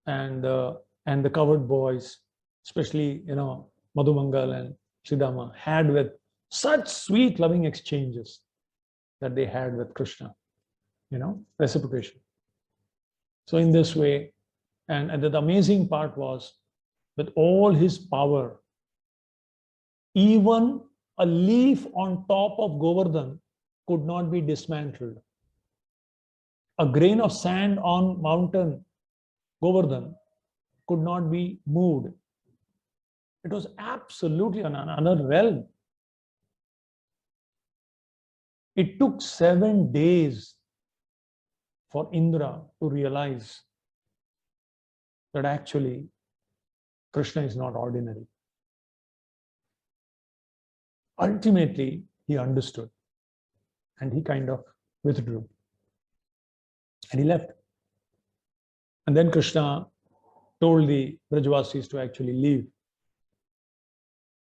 and the cowherd boys, especially Madhumangal and Sridhama, had with such sweet loving exchanges that they had with Krishna, reciprocation. So in this way, and the amazing part was, with all his power, even a leaf on top of Govardhan could not be dismantled. A grain of sand on mountain Govardhan could not be moved. It was absolutely another realm. It took 7 days for Indra to realize that actually Krishna is not ordinary. Ultimately, he understood, and he kind of withdrew, and he left. And then Krishna told the Brajavasis to actually leave.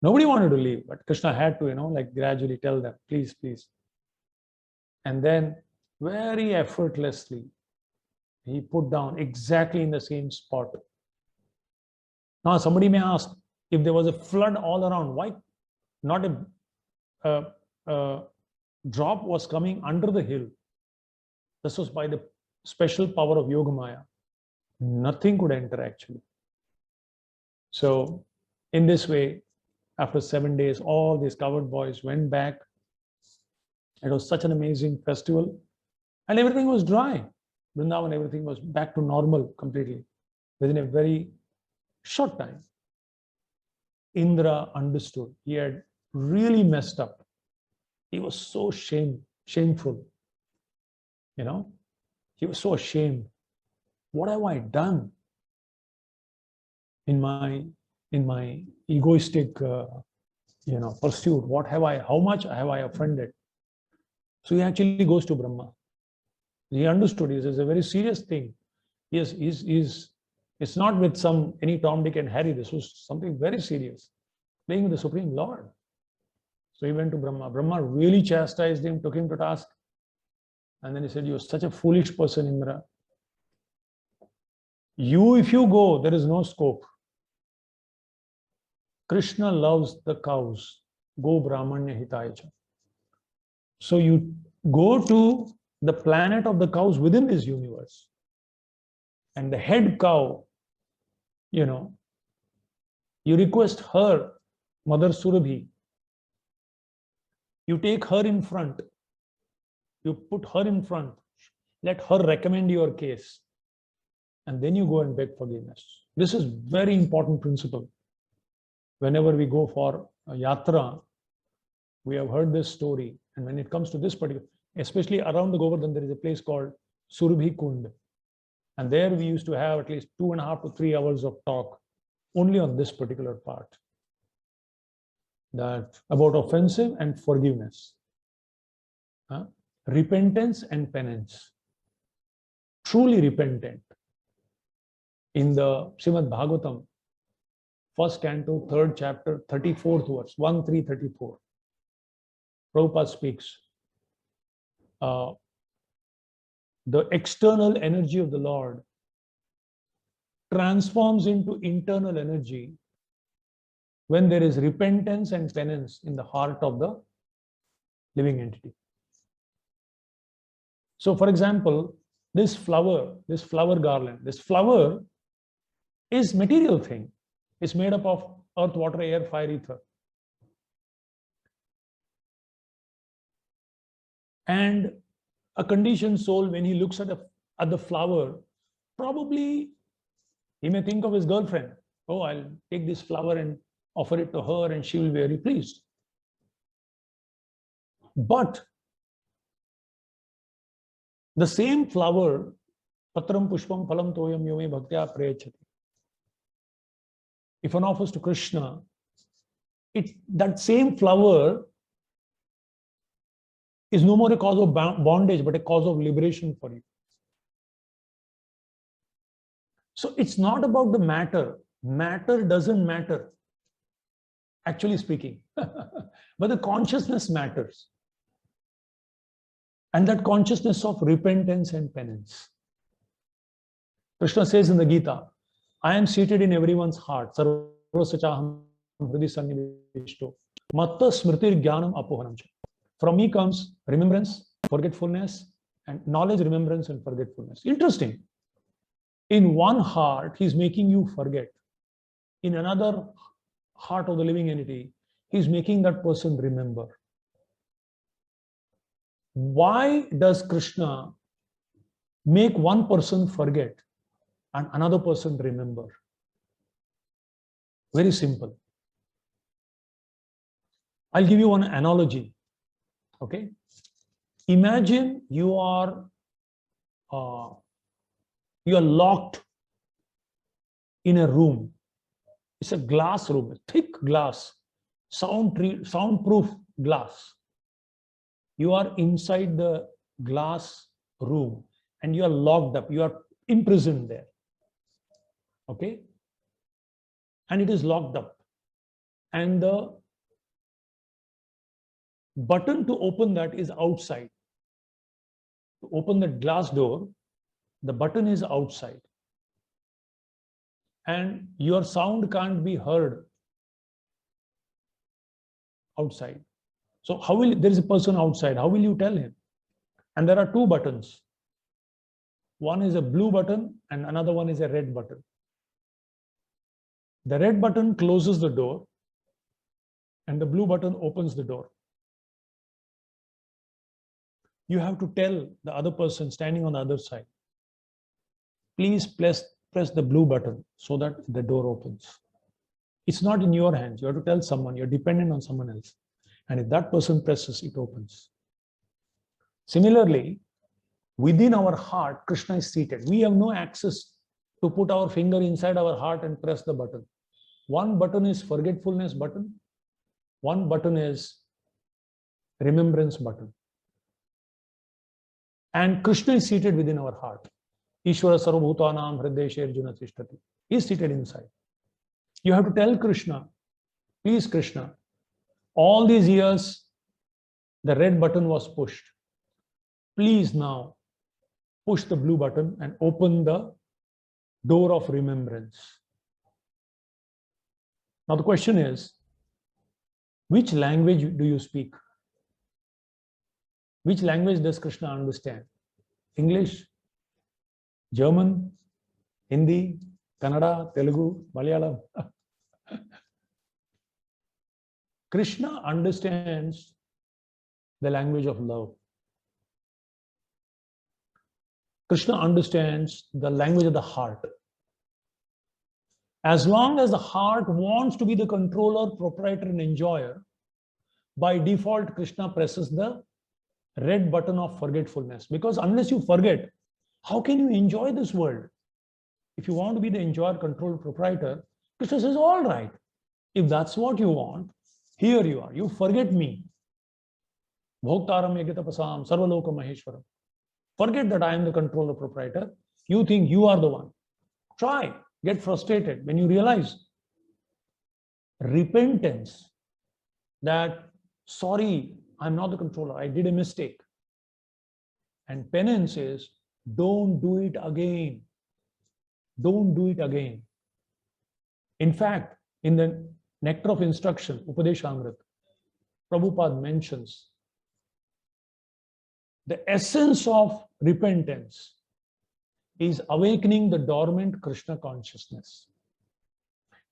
Nobody wanted to leave, but Krishna had to, gradually tell them, please, please. And then very effortlessly, he put down exactly in the same spot. Now, somebody may ask, if there was a flood all around, why not a drop was coming under the hill? This was by the special power of Yogamaya. Nothing could enter actually. So in this way, after 7 days, all these cowherd boys went back. It was such an amazing festival, and everything was dry. Vrindavan, everything was back to normal completely within a very short time. Indra understood. He had really messed up. He was so shameful. You know, he was so ashamed. What have I done in my egoistic pursuit? How much have I offended? So he actually goes to Brahma. He understood this is a very serious thing. Yes, it's not with any Tom, Dick, and Harry. This was something very serious, playing with the Supreme Lord. So he went to Brahma. Brahma really chastised him, took him to task. And then he said, "You're such a foolish person, Indra. If you go, there is no scope. Krishna loves the cows. Go Brahmanya Hitayacha. So you go to the planet of the cows within this universe. And the head cow, you request her, Mother Surabhi. You take her in front. You put her in front. Let her recommend your case. And then you go and beg forgiveness." This is very important principle. Whenever we go for a yatra, we have heard this story. And when it comes to this particular, especially around the Govardhan, there is a place called Surabhi Kund. And there we used to have at least 2.5 to 3 hours of talk only on this particular part. That about offensive and forgiveness. Repentance and penance. Truly repentant. In the Srimad Bhagavatam, 1st canto, 3rd chapter, 34th verse, 1-3-34. Prabhupada speaks. The external energy of the Lord transforms into internal energy when there is repentance and penance in the heart of the living entity. So, for example, this flower garland, this flower is material thing. It's made up of earth, water, air, fire, ether. And a conditioned soul, when he looks at the flower, probably he may think of his girlfriend. Oh, I'll take this flower and offer it to her and she will be very pleased. But the same flower, patram pushpam phalam toyam yome bhaktya prayachati. If one offers to Krishna, that same flower is no more a cause of bondage, but a cause of liberation for you. So it's not about the matter. Matter doesn't matter, actually speaking. But the consciousness matters. And that consciousness of repentance and penance. Krishna says in the Gita, I am seated in everyone's heart. Sarvasachaham hridi sannivishto. Matta smritir jnanam apohanam. From me comes remembrance, forgetfulness, and knowledge, remembrance, and forgetfulness. Interesting. In one heart, he's making you forget. In another heart of the living entity, he's making that person remember. Why does Krishna make one person forget and another person remember? Very simple. I'll give you one analogy. Okay. Imagine you are locked in a room. It's a glass room, a thick glass, soundproof glass. You are inside the glass room and you are locked up. You are imprisoned there. Okay. And it is locked up. And the button to open that is outside. To open the glass door, the button is outside. And your sound can't be heard outside. So there is a person outside, how will you tell him? And there are two buttons. One is a blue button and another one is a red button. The red button closes the door and the blue button opens the door. You have to tell the other person standing on the other side, please press the blue button so that the door opens. It's not in your hands. You have to tell someone. You're dependent on someone else. And if that person presses, it opens. Similarly, within our heart, Krishna is seated. We have no access to put our finger inside our heart and press the button. One button is forgetfulness button. One button is remembrance button. And Krishna is seated within our heart. Ishvara sarvabhutanam hrideshe arjuna tishtati. He is seated inside. You have to tell Krishna, please Krishna, all these years the red button was pushed. Please now push the blue button and open the door of remembrance. Now the question is, which language do you speak? Which language does Krishna understand? English, German, Hindi, Kannada, Telugu, Malayalam. Krishna understands the language of love. Krishna understands the language of the heart. As long as the heart wants to be the controller, proprietor, and enjoyer, by default, Krishna presses the red button of forgetfulness. Because unless you forget, how can you enjoy this world? If you want to be the enjoyer, controller, proprietor, Krishna says, all right, if that's what you want, here you are. You forget me. Bhoktaram yagitapasam sarvaloka maheshwaram. Forget that I am the controller, proprietor. You think you are the one. Try. Get frustrated when you realize. Repentance, that sorry, I'm not the controller, I did a mistake. And penance is, don't do it again. Don't do it again. In fact, in the Nectar of Instruction, Upadeshamrita, Prabhupada mentions the essence of repentance is awakening the dormant Krishna consciousness.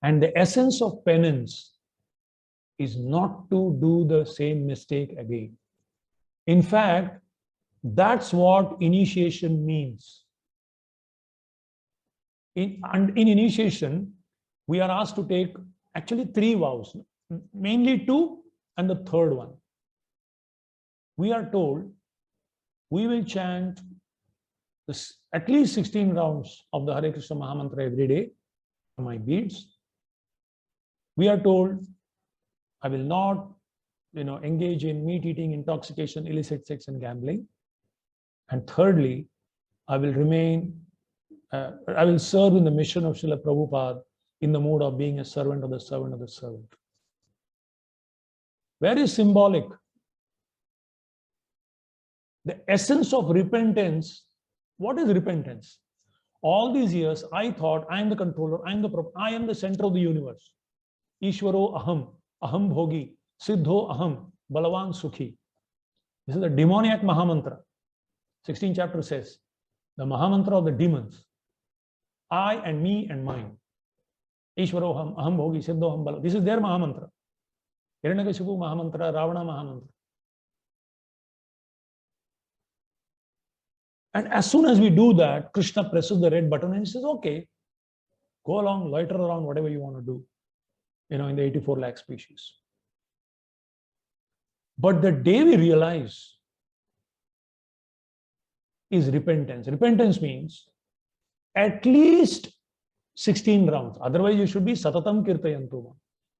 And the essence of penance is not to do the same mistake again. In fact, that's what initiation means. In initiation, we are asked to take actually 3 vows, mainly 2 and the third one. We are told we will chant this, at least 16 rounds of the Hare Krishna Mahamantra every day, my beads. We are told I will not, engage in meat eating, intoxication, illicit sex, and gambling. And thirdly, I will serve in the mission of Srila Prabhupada in the mode of being a servant of the servant of the servant. Very symbolic. The essence of repentance. What is repentance? All these years, I thought I am the controller, I am the center of the universe. Ishvaro aham, aham bhogi, siddho aham, balavan sukhi. This is the demoniac Mahamantra. 16th chapter says, the Mahamantra of the demons. I and me and mine. Ishvaro aham, aham bhogi, siddho aham, balavan. This is their Mahamantra. Hiranyakashipu Mahamantra, Ravana Mahamantra. And as soon as we do that, Krishna presses the red button and he says, okay, go along, loiter around, whatever you want to do, in the 84 lakh species. But the day we realize is repentance. Repentance means at least 16 rounds. Otherwise, you should be Satatam Kirtayantuma.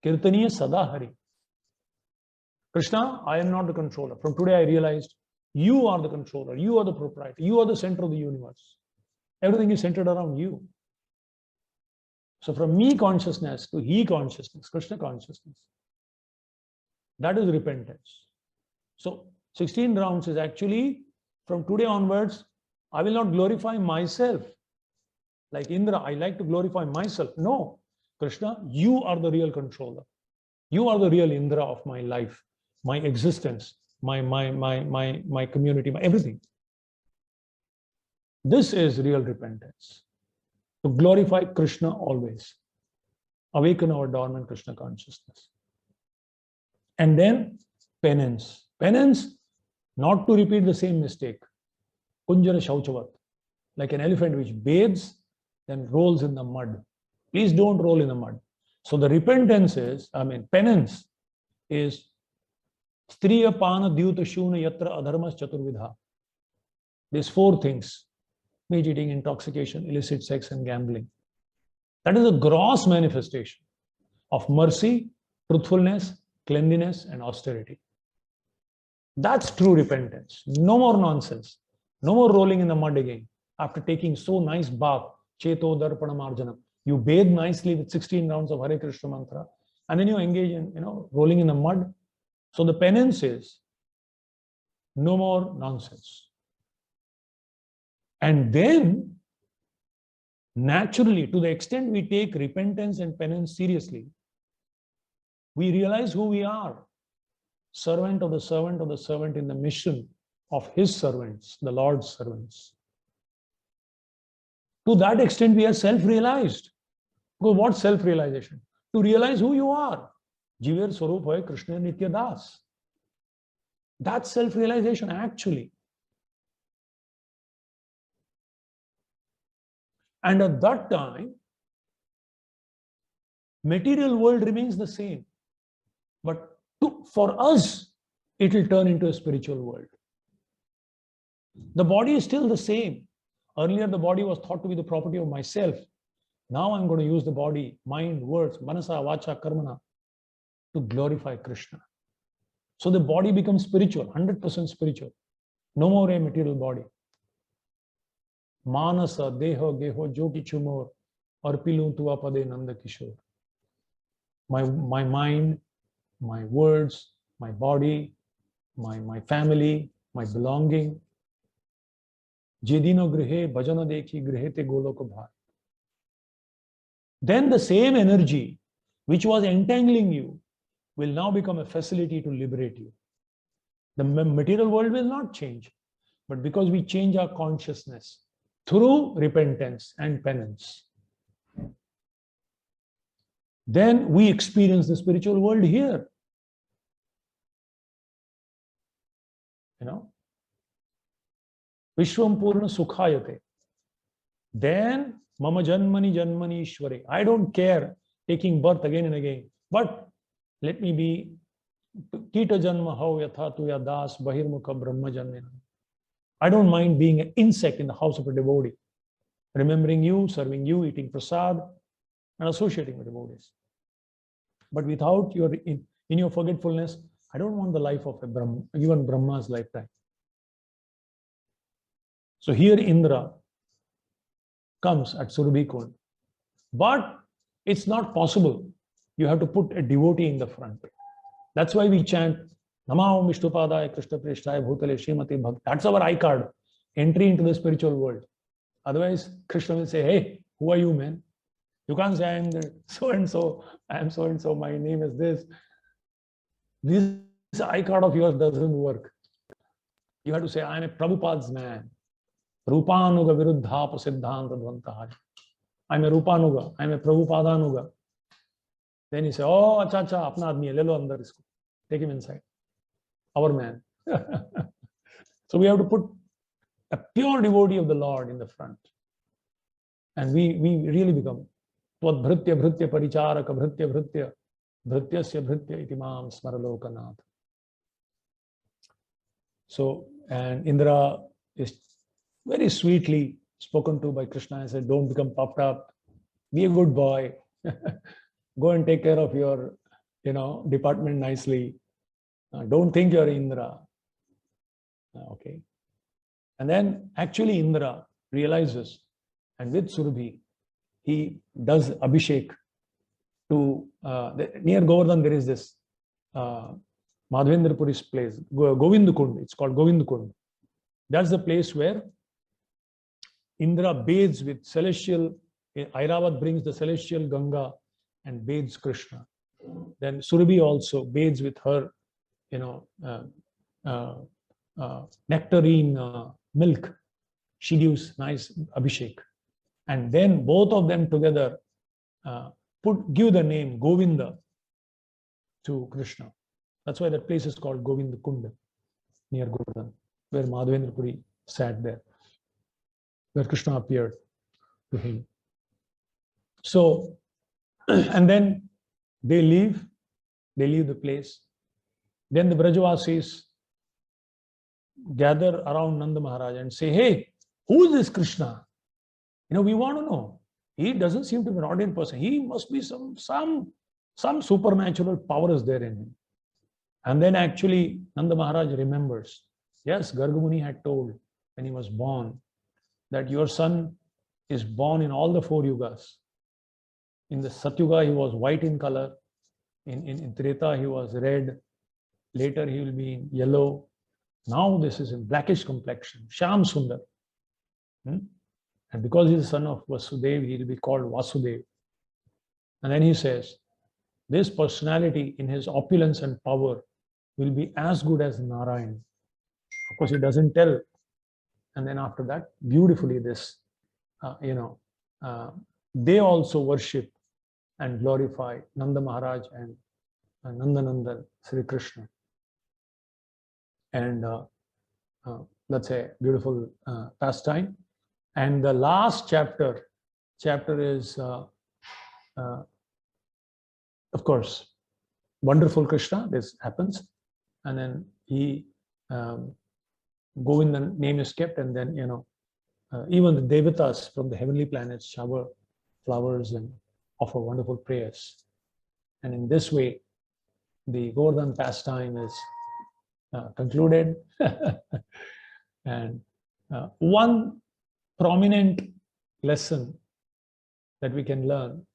Kirtaniya Sadahari. Krishna, I am not the controller. From today, I realized you are the controller, you are the proprietor, you are the center of the universe. Everything is centered around you. So from me consciousness to he consciousness, Krishna consciousness, that is repentance. So 16 rounds is actually, from today onwards, I will not glorify myself. Like Indra, I like to glorify myself. No, Krishna, you are the real controller. You are the real Indra of my life, my existence, my community, my everything. This is real repentance. To glorify Krishna always. Awaken our dormant Krishna consciousness. And then penance. Penance, not to repeat the same mistake. Kunjara Shauchavat. Like an elephant which bathes, then rolls in the mud. Please don't roll in the mud. So the repentance is, penance is Striya Pana Dyuta Shuna Yatra Adharmas Chaturvidha. These 4 things: meat eating, intoxication, illicit sex, and gambling. That is a gross manifestation of mercy, truthfulness, cleanliness, and austerity. That's true repentance. No more nonsense. No more rolling in the mud again. After taking so nice bath, Cheto Darpana Marjanam, you bathe nicely with 16 rounds of Hare Krishna mantra, and then you engage in, rolling in the mud. So the penance is no more nonsense. And then, naturally, to the extent we take repentance and penance seriously, we realize who we are. Servant of the servant of the servant in the mission of his servants, the Lord's servants. To that extent, we are self-realized. Because what self-realization? To realize who you are. Jiver Swarup Hoy Krishna Nitya Das. That's self-realization, actually. And at that time, material world remains the same. But for us, it will turn into a spiritual world. The body is still the same. Earlier, the body was thought to be the property of myself. Now I'm going to use the body, mind, words, manasa, vacha, karmana, to glorify Krishna. So the body becomes spiritual, 100% spiritual. No more a material body. Manasa, deho, geho, joki chumor, arpilu tuva pade nanda kishore. My mind, my words, my body, my family, my belonging. Jedino grihe, bhajana dekhi, grihete goloko bhar. Then the same energy which was entangling you will now become a facility to liberate you. The material world will not change, but because we change our consciousness through repentance and penance, then we experience the spiritual world here. Vishwam Purna Sukhayate. Then Mama Janmani Janmani Ishware. I don't care taking birth again and again, but let me be Kita Janma How Yatha Tuya Das Bahirmukha Brahma Janmena. I don't mind being an insect in the house of a devotee, remembering you, serving you, eating prasad, and associating with devotees. But without your in your forgetfulness, I don't want the life of a Brahma, even Brahma's lifetime. So here Indra comes at Surabhi Kund. But it's not possible. You have to put a devotee in the front. That's why we chant Namah Vishnupadaya Krishna Prishtaya Bhutale Srimati Bhakti. That's our I-card, entry into the spiritual world. Otherwise, Krishna will say, hey, who are you, man? You can't say, I am so-and-so, I am so-and-so, my name is this. This I-card of yours doesn't work. You have to say, I am a Prabhupada's man. Rupanuga Viruddha Prasiddhanta Dvantahari. I'm a Rupanuga, I'm a Prabhupadanuga. Then you say, oh, acha, apna admi hai, le lo andar isko. Take him inside. Our man. So we have to put a pure devotee of the Lord in the front. And we really become Tvad Bhritya Bhritya Paricharaka Bhritya Bhritya Bhrityasya Bhritya Itimam Smaralokanath. So, and Indra is very sweetly spoken to by Krishna and said, don't become puffed up. Be a good boy. Go and take care of your, department nicely. Don't think you're Indra. Okay. And then actually Indra realizes, and with Surabhi, he does Abhishek to, near Govardhan there is this Madhavendra Puri's place, Govind Kund. It's called Govind Kund. That's the place where Indra bathes with celestial, Airavat brings the celestial Ganga and bathes Krishna. Then Surabhi also bathes with her, nectarine milk. She gives nice Abhishek. And then both of them together give the name Govinda to Krishna. That's why that place is called Govind Kunda, near Govardhan, where Madhavendra Puri sat there, where Krishna appeared to him. So, and then they leave the place. Then the Brajavasis gather around Nanda Maharaj and say, hey, who is this Krishna? We want to know. He doesn't seem to be an ordinary person. He must be some supernatural power is there in him. And then actually Nanda Maharaj remembers, yes, Garga Muni had told when he was born that your son is born in all the 4 yugas. In the Satyuga, he was white in color. In Treta, he was red. Later, he will be in yellow. Now, this is in blackish complexion, Shyam Sundar. And because he is the son of Vasudev, he will be called Vasudev. And then he says, this personality in his opulence and power will be as good as Narayan. Of course, he doesn't tell. And then after that, beautifully this, they also worship and glorify Nanda Maharaj and Nandanandan, Sri Krishna. And that's a beautiful pastime. And the last chapter is, of course, wonderful Krishna. This happens. And then he, Govinda name is kept, and then, even the Devatas from the heavenly planets shower flowers and offer wonderful prayers. And in this way, the Govardhan pastime is concluded. And one prominent lesson that we can learn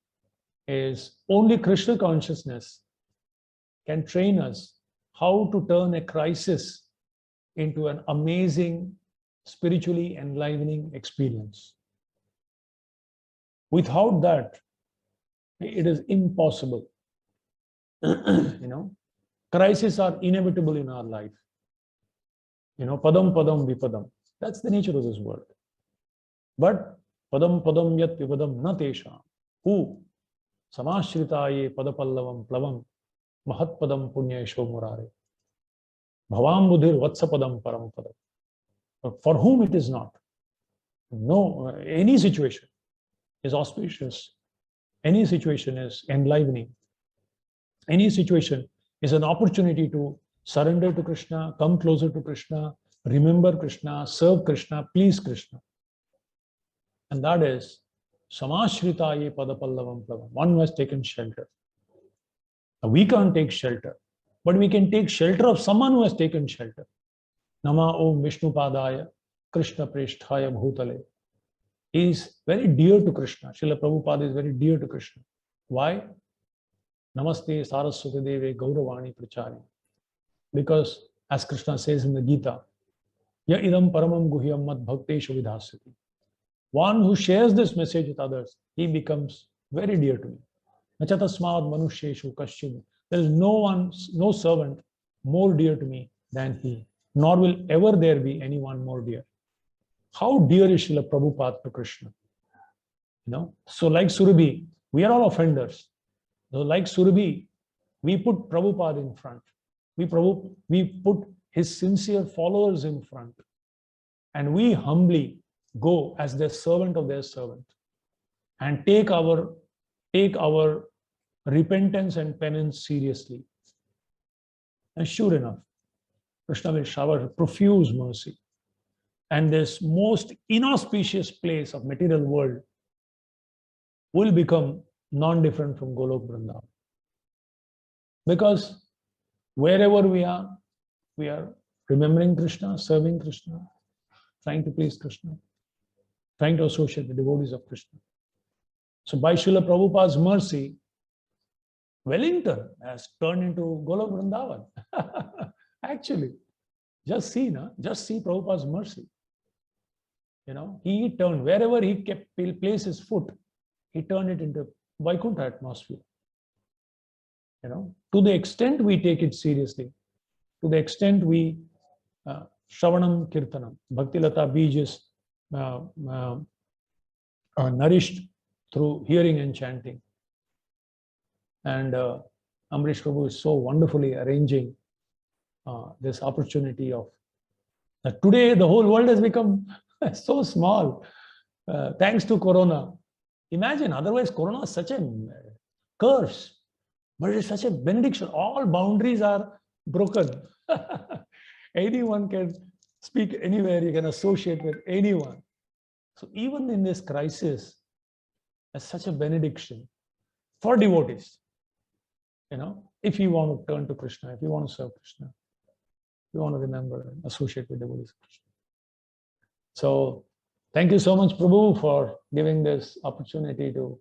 is only Krishna consciousness can train us how to turn a crisis into an amazing, spiritually enlivening experience. Without that, it is impossible. Crises are inevitable in our life. Padam padam vipadam. That's the nature of this world. But padam padam yat vipadam na tesha. Who? Samashritaye padapallavam plavam mahat padam punya esho murare. Bhavam buddhir vatsapadam param padam. For whom it is not. No, any situation is auspicious. Any situation is enlivening. Any situation is an opportunity to surrender to Krishna, come closer to Krishna, remember Krishna, serve Krishna, please Krishna. And that is Samashritaye padapallavam plavam. One who has taken shelter. Now, we can't take shelter, but we can take shelter of someone who has taken shelter. Nama Om Vishnu Padaya Krishna Preshthaya Bhutale. He is very dear to Krishna. Srila Prabhupada is very dear to Krishna. Why? Namaste Saraswati Deve Gauravani Prachari. Because as Krishna says in the Gita, Ya idam paramam guhyam mad bhakteshu vidhasati. One who shares this message with others, he becomes very dear to me. Nachatasmad manusheshu kasyum. There is no servant more dear to me than he, nor will ever there be anyone more dear. How dear is Srila Prabhupada to Krishna? So like Surabhi, we are all offenders. So like Surabhi, we put Prabhupada in front. We put his sincere followers in front. And we humbly go as their servant of their servant and take our repentance and penance seriously. And sure enough, Krishna will shower profuse mercy. And this most inauspicious place of material world will become non-different from Golok Vrindavan. Because wherever we are remembering Krishna, serving Krishna, trying to please Krishna, trying to associate the devotees of Krishna. So by Srila Prabhupada's mercy, Wellington has turned into Golok Vrindavan. Actually, just see Prabhupada's mercy. He turned, wherever he placed his foot, he turned it into Vaikuntha atmosphere. To the extent we take it seriously, to the extent we Shravanam Kirtanam, Bhakti Lata Bij is nourished through hearing and chanting. And Amrish Prabhu is so wonderfully arranging this opportunity of today the whole world has become so small thanks to Corona. Imagine, otherwise Corona is such a curse, but it is such a benediction. All boundaries are broken. Anyone can speak anywhere, you can associate with anyone. So even in this crisis, as such a benediction for devotees, if you want to turn to Krishna, if you want to serve Krishna, if you want to remember and associate with devotees of Krishna. So thank you so much, Prabhu, for giving this opportunity to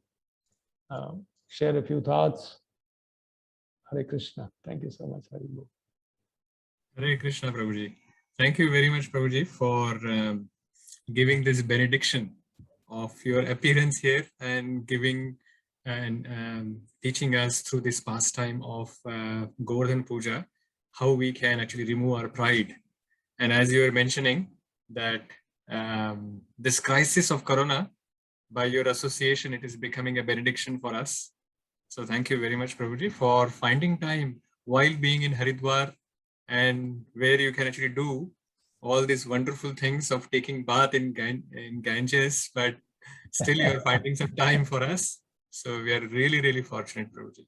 share a few thoughts. Hare Krishna. Thank you so much, Hari Bol. Hare Krishna, Prabhuji. Thank you very much, Prabhuji, for giving this benediction of your appearance here and giving and teaching us through this pastime of Govardhan Puja, how we can actually remove our pride. And as you were mentioning that this crisis of Corona, by your association, it is becoming a benediction for us. So thank you very much, Prabhuji, for finding time while being in Haridwar and where you can actually do all these wonderful things of taking bath in Ganges, but still you're finding some time for us. So we are really, really fortunate, Prabhuji.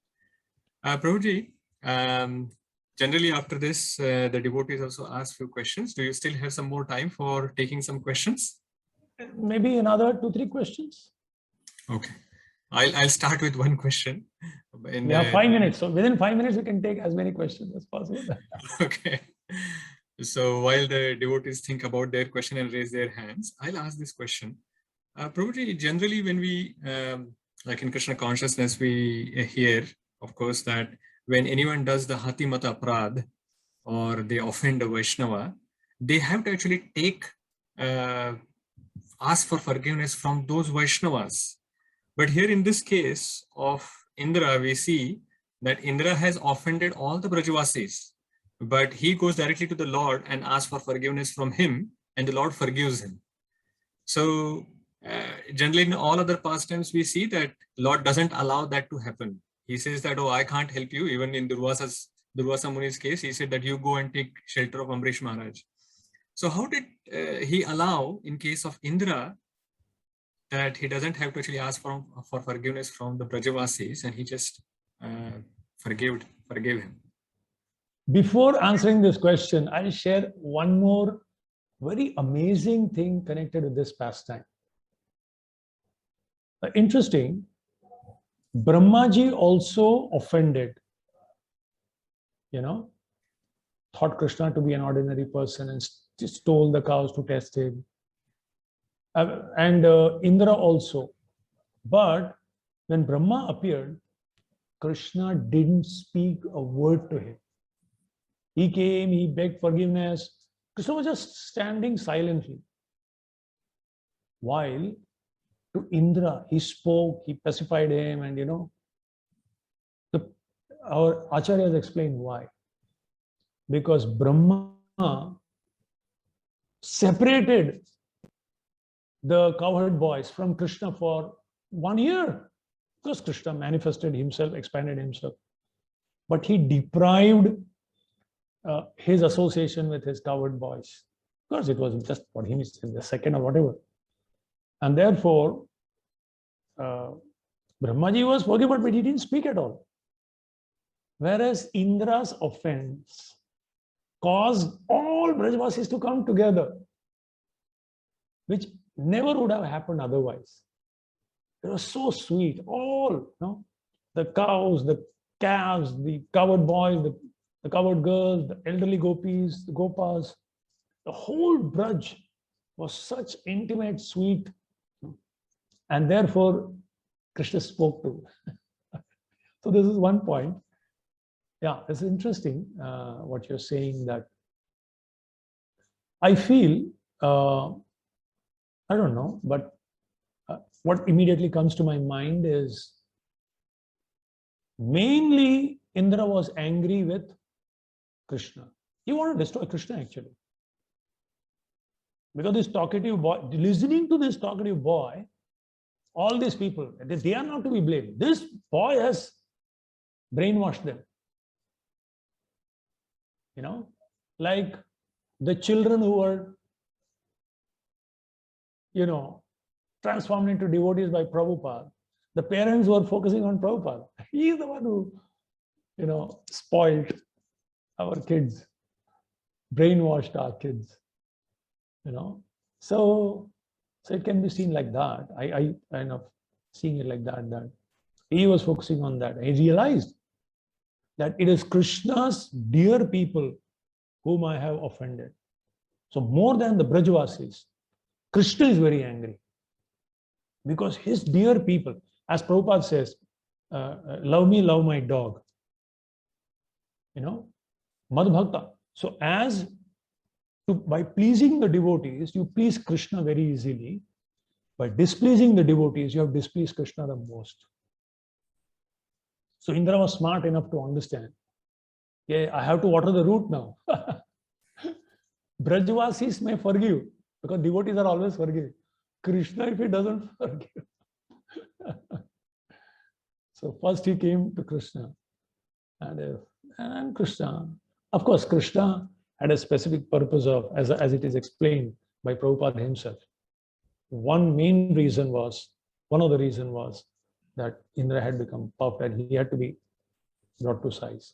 Prabhuji, generally after this, the devotees also ask few questions. Do you still have some more time for taking some questions? Maybe another 2-3 questions. Okay. I'll start with one question. We have 5 minutes. So within 5 minutes, we can take as many questions as possible. Okay. So while the devotees think about their question and raise their hands, I'll ask this question. Prabhuji, generally when we, like in Krishna consciousness, we hear, of course, that when anyone does the Hati Mata Aprad or they offend a Vaishnava, they have to actually ask for forgiveness from those Vaishnavas. But here in this case of Indra, we see that Indra has offended all the Brajavasis, but he goes directly to the Lord and asks for forgiveness from him, and the Lord forgives him. So generally in all other pastimes, we see that Lord doesn't allow that to happen. He says that, oh, I can't help you. Even in Durvasa Muni's case, he said that you go and take shelter of Amrish Maharaj. So how did he allow, in case of Indra, that he doesn't have to actually ask for forgiveness from the Brajavasis, and he just forgave him? Before answering this question, I'll share one more very amazing thing connected with this pastime. Interesting, Brahmaji also offended, thought Krishna to be an ordinary person and stole the cows to test him. And Indra also. But when Brahma appeared, Krishna didn't speak a word to him. He came, he begged forgiveness. Krishna was just standing silently. While to Indra, he spoke, he pacified him, and our acharyas explained why. Because Brahma separated the cowherd boys from Krishna for 1 year, because Krishna manifested himself, expanded himself. But he deprived his association with his cowherd boys, because it was just for him, it's in the second or whatever. And therefore, Brahmaji was forgiven, but he didn't speak at all. Whereas Indra's offense caused all Brajavasis to come together, which never would have happened otherwise. It was so sweet. All, the cows, the calves, the cowherd boys, the cowherd girls, the elderly gopis, the gopas, the whole Braj was such intimate, sweet, and therefore Krishna spoke to. So this is one point. Yeah, it's interesting what you're saying, that I feel, I don't know, but what immediately comes to my mind is mainly Indra was angry with Krishna. He wanted to destroy Krishna actually. Because this talkative boy, listening to this talkative boy, all these people, they are not to be blamed. This boy has brainwashed them. Like the children who were, transformed into devotees by Prabhupada. The parents were focusing on Prabhupada. He is the one who, spoiled our kids, brainwashed our kids, you know. So it can be seen like that. I kind of seeing it like that, that he was focusing on that. He realized that it is Krishna's dear people whom I have offended. So more than the Brajvasis, Krishna is very angry because his dear people, as Prabhupada says, love me, love my dog. You know, Madhbhakta. So by pleasing the devotees, you please Krishna very easily. By displeasing the devotees, you have displeased Krishna the most. So Indra was smart enough to understand, yeah, I have to water the root now. Brajvasis may forgive because devotees are always forgiving. Krishna, if he doesn't forgive. So first he came to Krishna, and Krishna, of course, Krishna had a specific purpose of, as it is explained by Prabhupada himself. One of the reason was that Indra had become puffed and he had to be brought to size,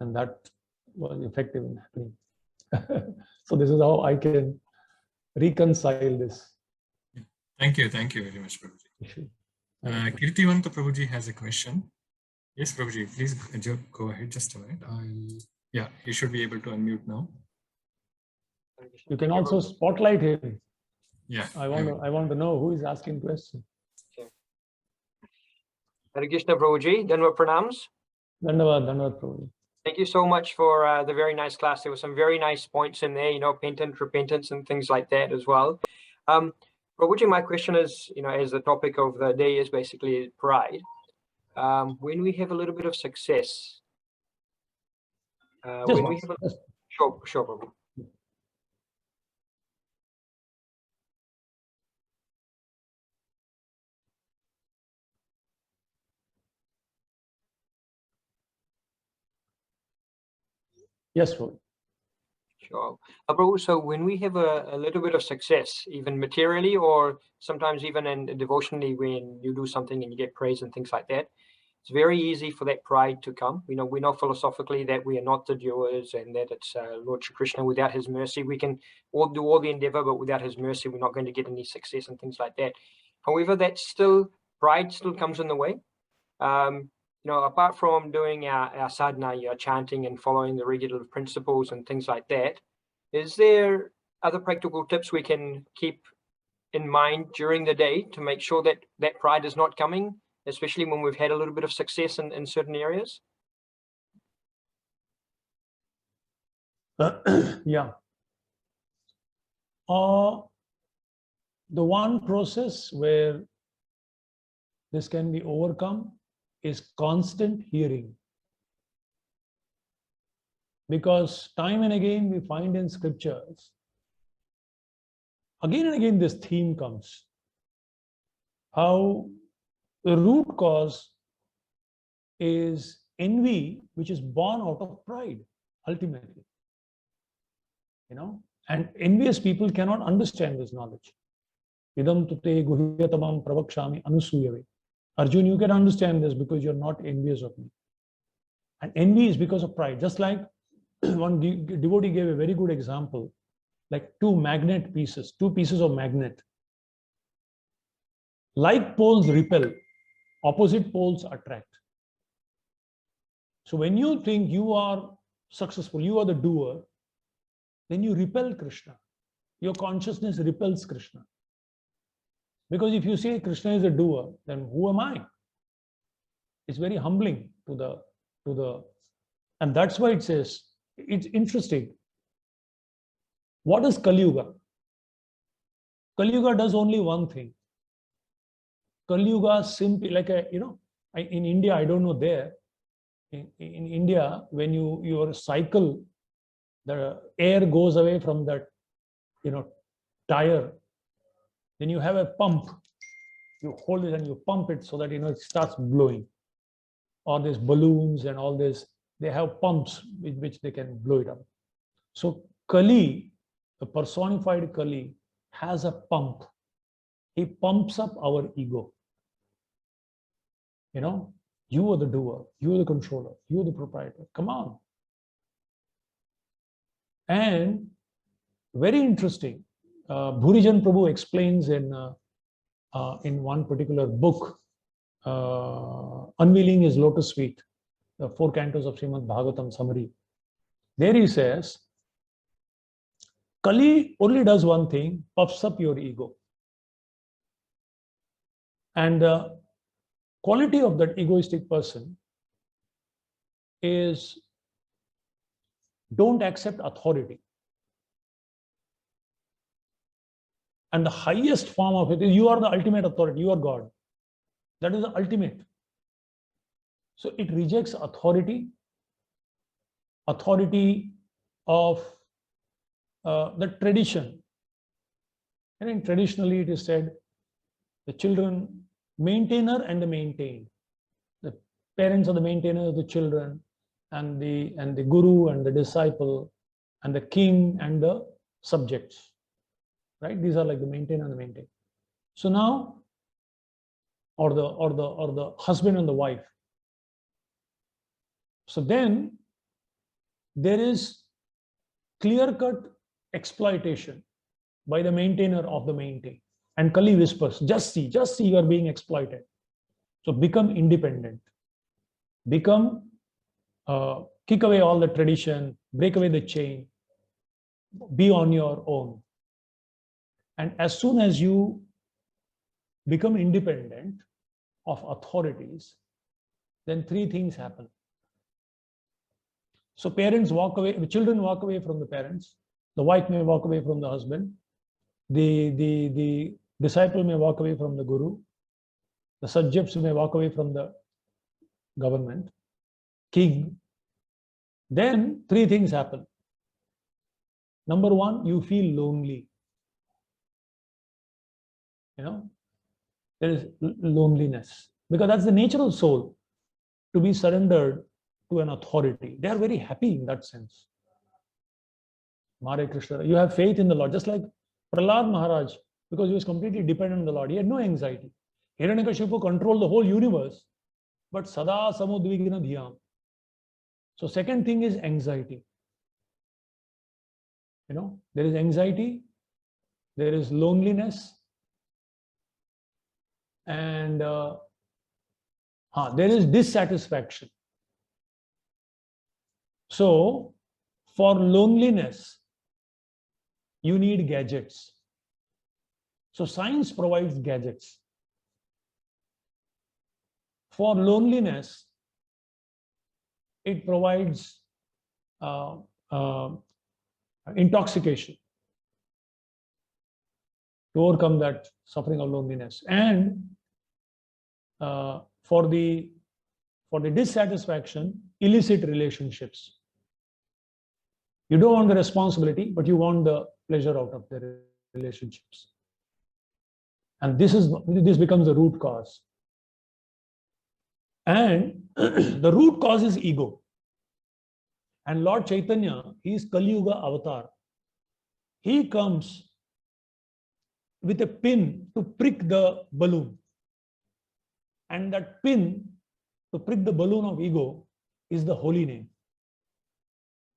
and that was effective in happening. So this is how I can reconcile this. Thank you very much, Prabhuji. Kirtivanta Prabhuji has a question. Yes, Prabhuji, please go ahead just a minute. Yeah, you should be able to unmute now. You can also spotlight him. Yeah. I want to know who is asking questions. Okay. Hare Krishna Prabhuji, Dandavat Pranams. Dandavad Prabhuji. Thank you so much for the very nice class. There were some very nice points in there, you know, repentance and things like that as well. Prabhuji, my question is, you know, as the topic of the day is basically pride. When we have a little bit of success, sure, Prabhu. Yes, Prabhu. Sure. Prabhu, so when we have a little bit of success, even materially or sometimes even in devotionally, when you do something and you get praise and things like that, it's very easy for that pride to come. You know, we know philosophically that we are not the doers and that it's Lord Shri Krishna. Without his mercy, we can all do all the endeavor, but without his mercy, we're not going to get any success and things like that. However, pride still comes in the way. You know, apart from doing our sadhana, your chanting and following the regulative principles and things like that, is there other practical tips we can keep in mind during the day to make sure that that pride is not coming, especially when we've had a little bit of success in certain areas? Yeah. The one process where this can be overcome is constant hearing. Because time and again we find in scriptures, again and again this theme comes, how the root cause is envy, which is born out of pride, ultimately. You know, and envious people cannot understand this knowledge. Idam tute guhyatamam pravakshami anusuyave. Arjun, you can understand this because you're not envious of me. And envy is because of pride. Just like one devotee gave a very good example, like two pieces of magnet. Like poles repel, opposite poles attract. So when you think you are successful, you are the doer, then you repel Krishna. Your consciousness repels Krishna. Because if you say Krishna is a doer, then who am I? It's very humbling to the, and that's why it says, it's interesting. What is Kali Yuga? Kali Yuga does only one thing. Kali Yuga simply, like in India, I don't know there. In India, when your cycle, the air goes away from that, tire. Then you have a pump. You hold it and you pump it so that it starts blowing. Or there's balloons and all this. They have pumps with which they can blow it up. So Kali, the personified Kali, has a pump. He pumps up our ego. You are the doer, you are the controller, you are the proprietor. Come on. And very interesting, Bhurijan Prabhu explains in one particular book, Unveiling His Lotus Feet, the 4 cantos of Srimad Bhagavatam summary. There he says, Kali only does one thing, puffs up your ego. And the quality of that egoistic person is don't accept authority. And the highest form of it is you are the ultimate authority, you are God. That is the ultimate. So it rejects authority of the tradition. And then traditionally it is said, the children, maintainer and the maintained. The parents are the maintainers of the children, and the guru and the disciple, and the king and the subjects. Right? These are like the maintainer and the maintained. So now, or the husband and the wife. So then there is clear-cut exploitation by the maintainer of the maintained. And Kali whispers, just see, you are being exploited. So become independent. Become, kick away all the tradition, break away the chain, be on your own. And as soon as you become independent of authorities, then 3 things happen. So parents walk away, the children walk away from the parents, the wife may walk away from the husband, the disciple may walk away from the guru, the subjects may walk away from the government, king. Then 3 things happen. Number 1, you feel lonely. You know, there is loneliness, because that's the nature of soul, to be surrendered to an authority. They are very happy in that sense. Hare Krishna, you have faith in the Lord, just like Prahlad Maharaj, because he was completely dependent on the Lord. He had no anxiety. Hiranyakashipu controlled the whole universe, but sada samudvigna dhyam. So second thing is anxiety. You know, there is anxiety, there is loneliness, and there is dissatisfaction. So for loneliness, you need gadgets. So science provides gadgets. For loneliness, it provides intoxication to overcome that suffering of loneliness. And for the dissatisfaction, illicit relationships. You don't want the responsibility, but you want the pleasure out of the relationships. And this becomes the root cause. And the root cause is ego. And Lord Chaitanya, he is Kali Yuga avatar. He comes with a pin to prick the balloon. And that pin to prick the balloon of ego is the holy name.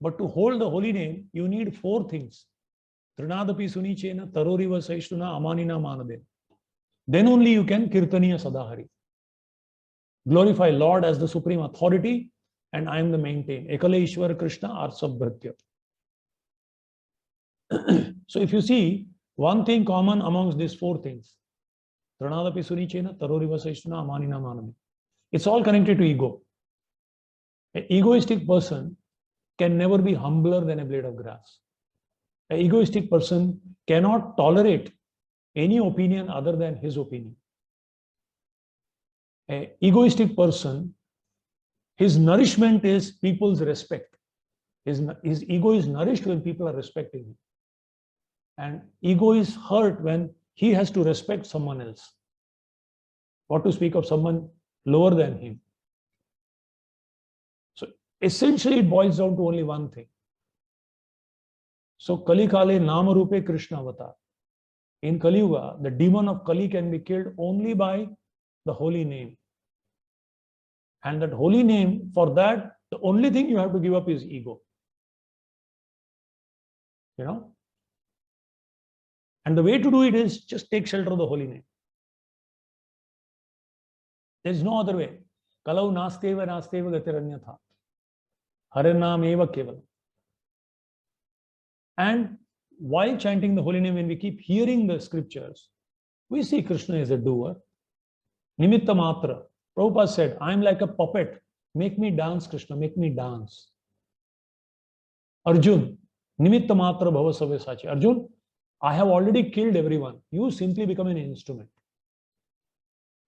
But to hold the holy name, you need 4 things. Trinadapi sunichena taroriva saishtuna amanina manade. Then only you can kirtaniya sadahari. Glorify Lord as the supreme authority, and I am the maintained. Ekale Ishwara Krishna Arsabhratya. So if you see one thing common amongst these 4 things, Trinadapi sunichena taroriva saishtuna amanina manade. It's all connected to ego. An egoistic person can never be humbler than a blade of grass. An egoistic person cannot tolerate any opinion other than his opinion. An egoistic person, his nourishment is people's respect. His ego is nourished when people are respecting him. And ego is hurt when he has to respect someone else. What to speak of someone lower than him. So essentially it boils down to only one thing. So Kali Kale Nama Rupe Krishna Avatar. In Kali Yuga, the demon of Kali can be killed only by the holy name. And that holy name, for that, the only thing you have to give up is ego. you know. And the way to do it is just take shelter of the holy name. There is no other way. Kalau nasteva nasteva gatiranyatha. Harinam eva keval. And while chanting the holy name, when we keep hearing the scriptures, we see Krishna is a doer. Nimitta matra. Prabhupada said, I'm like a puppet. Make me dance, Krishna, make me dance. Arjun, nimitta matra bhava savesachi. Arjun, I have already killed everyone. You simply become an instrument.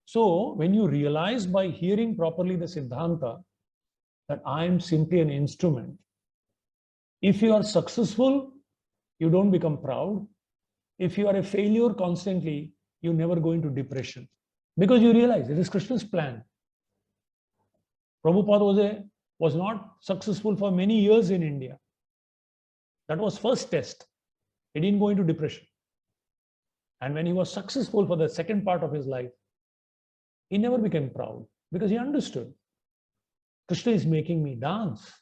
So when you realize by hearing properly the Siddhanta that I am simply an instrument, if you are successful, you don't become proud. If you are a failure constantly, you never go into depression. Because you realize it is Krishna's plan. Prabhupada was not successful for many years in India. That was first test. He didn't go into depression. And when he was successful for the second part of his life, he never became proud because he understood. Krishna is making me dance.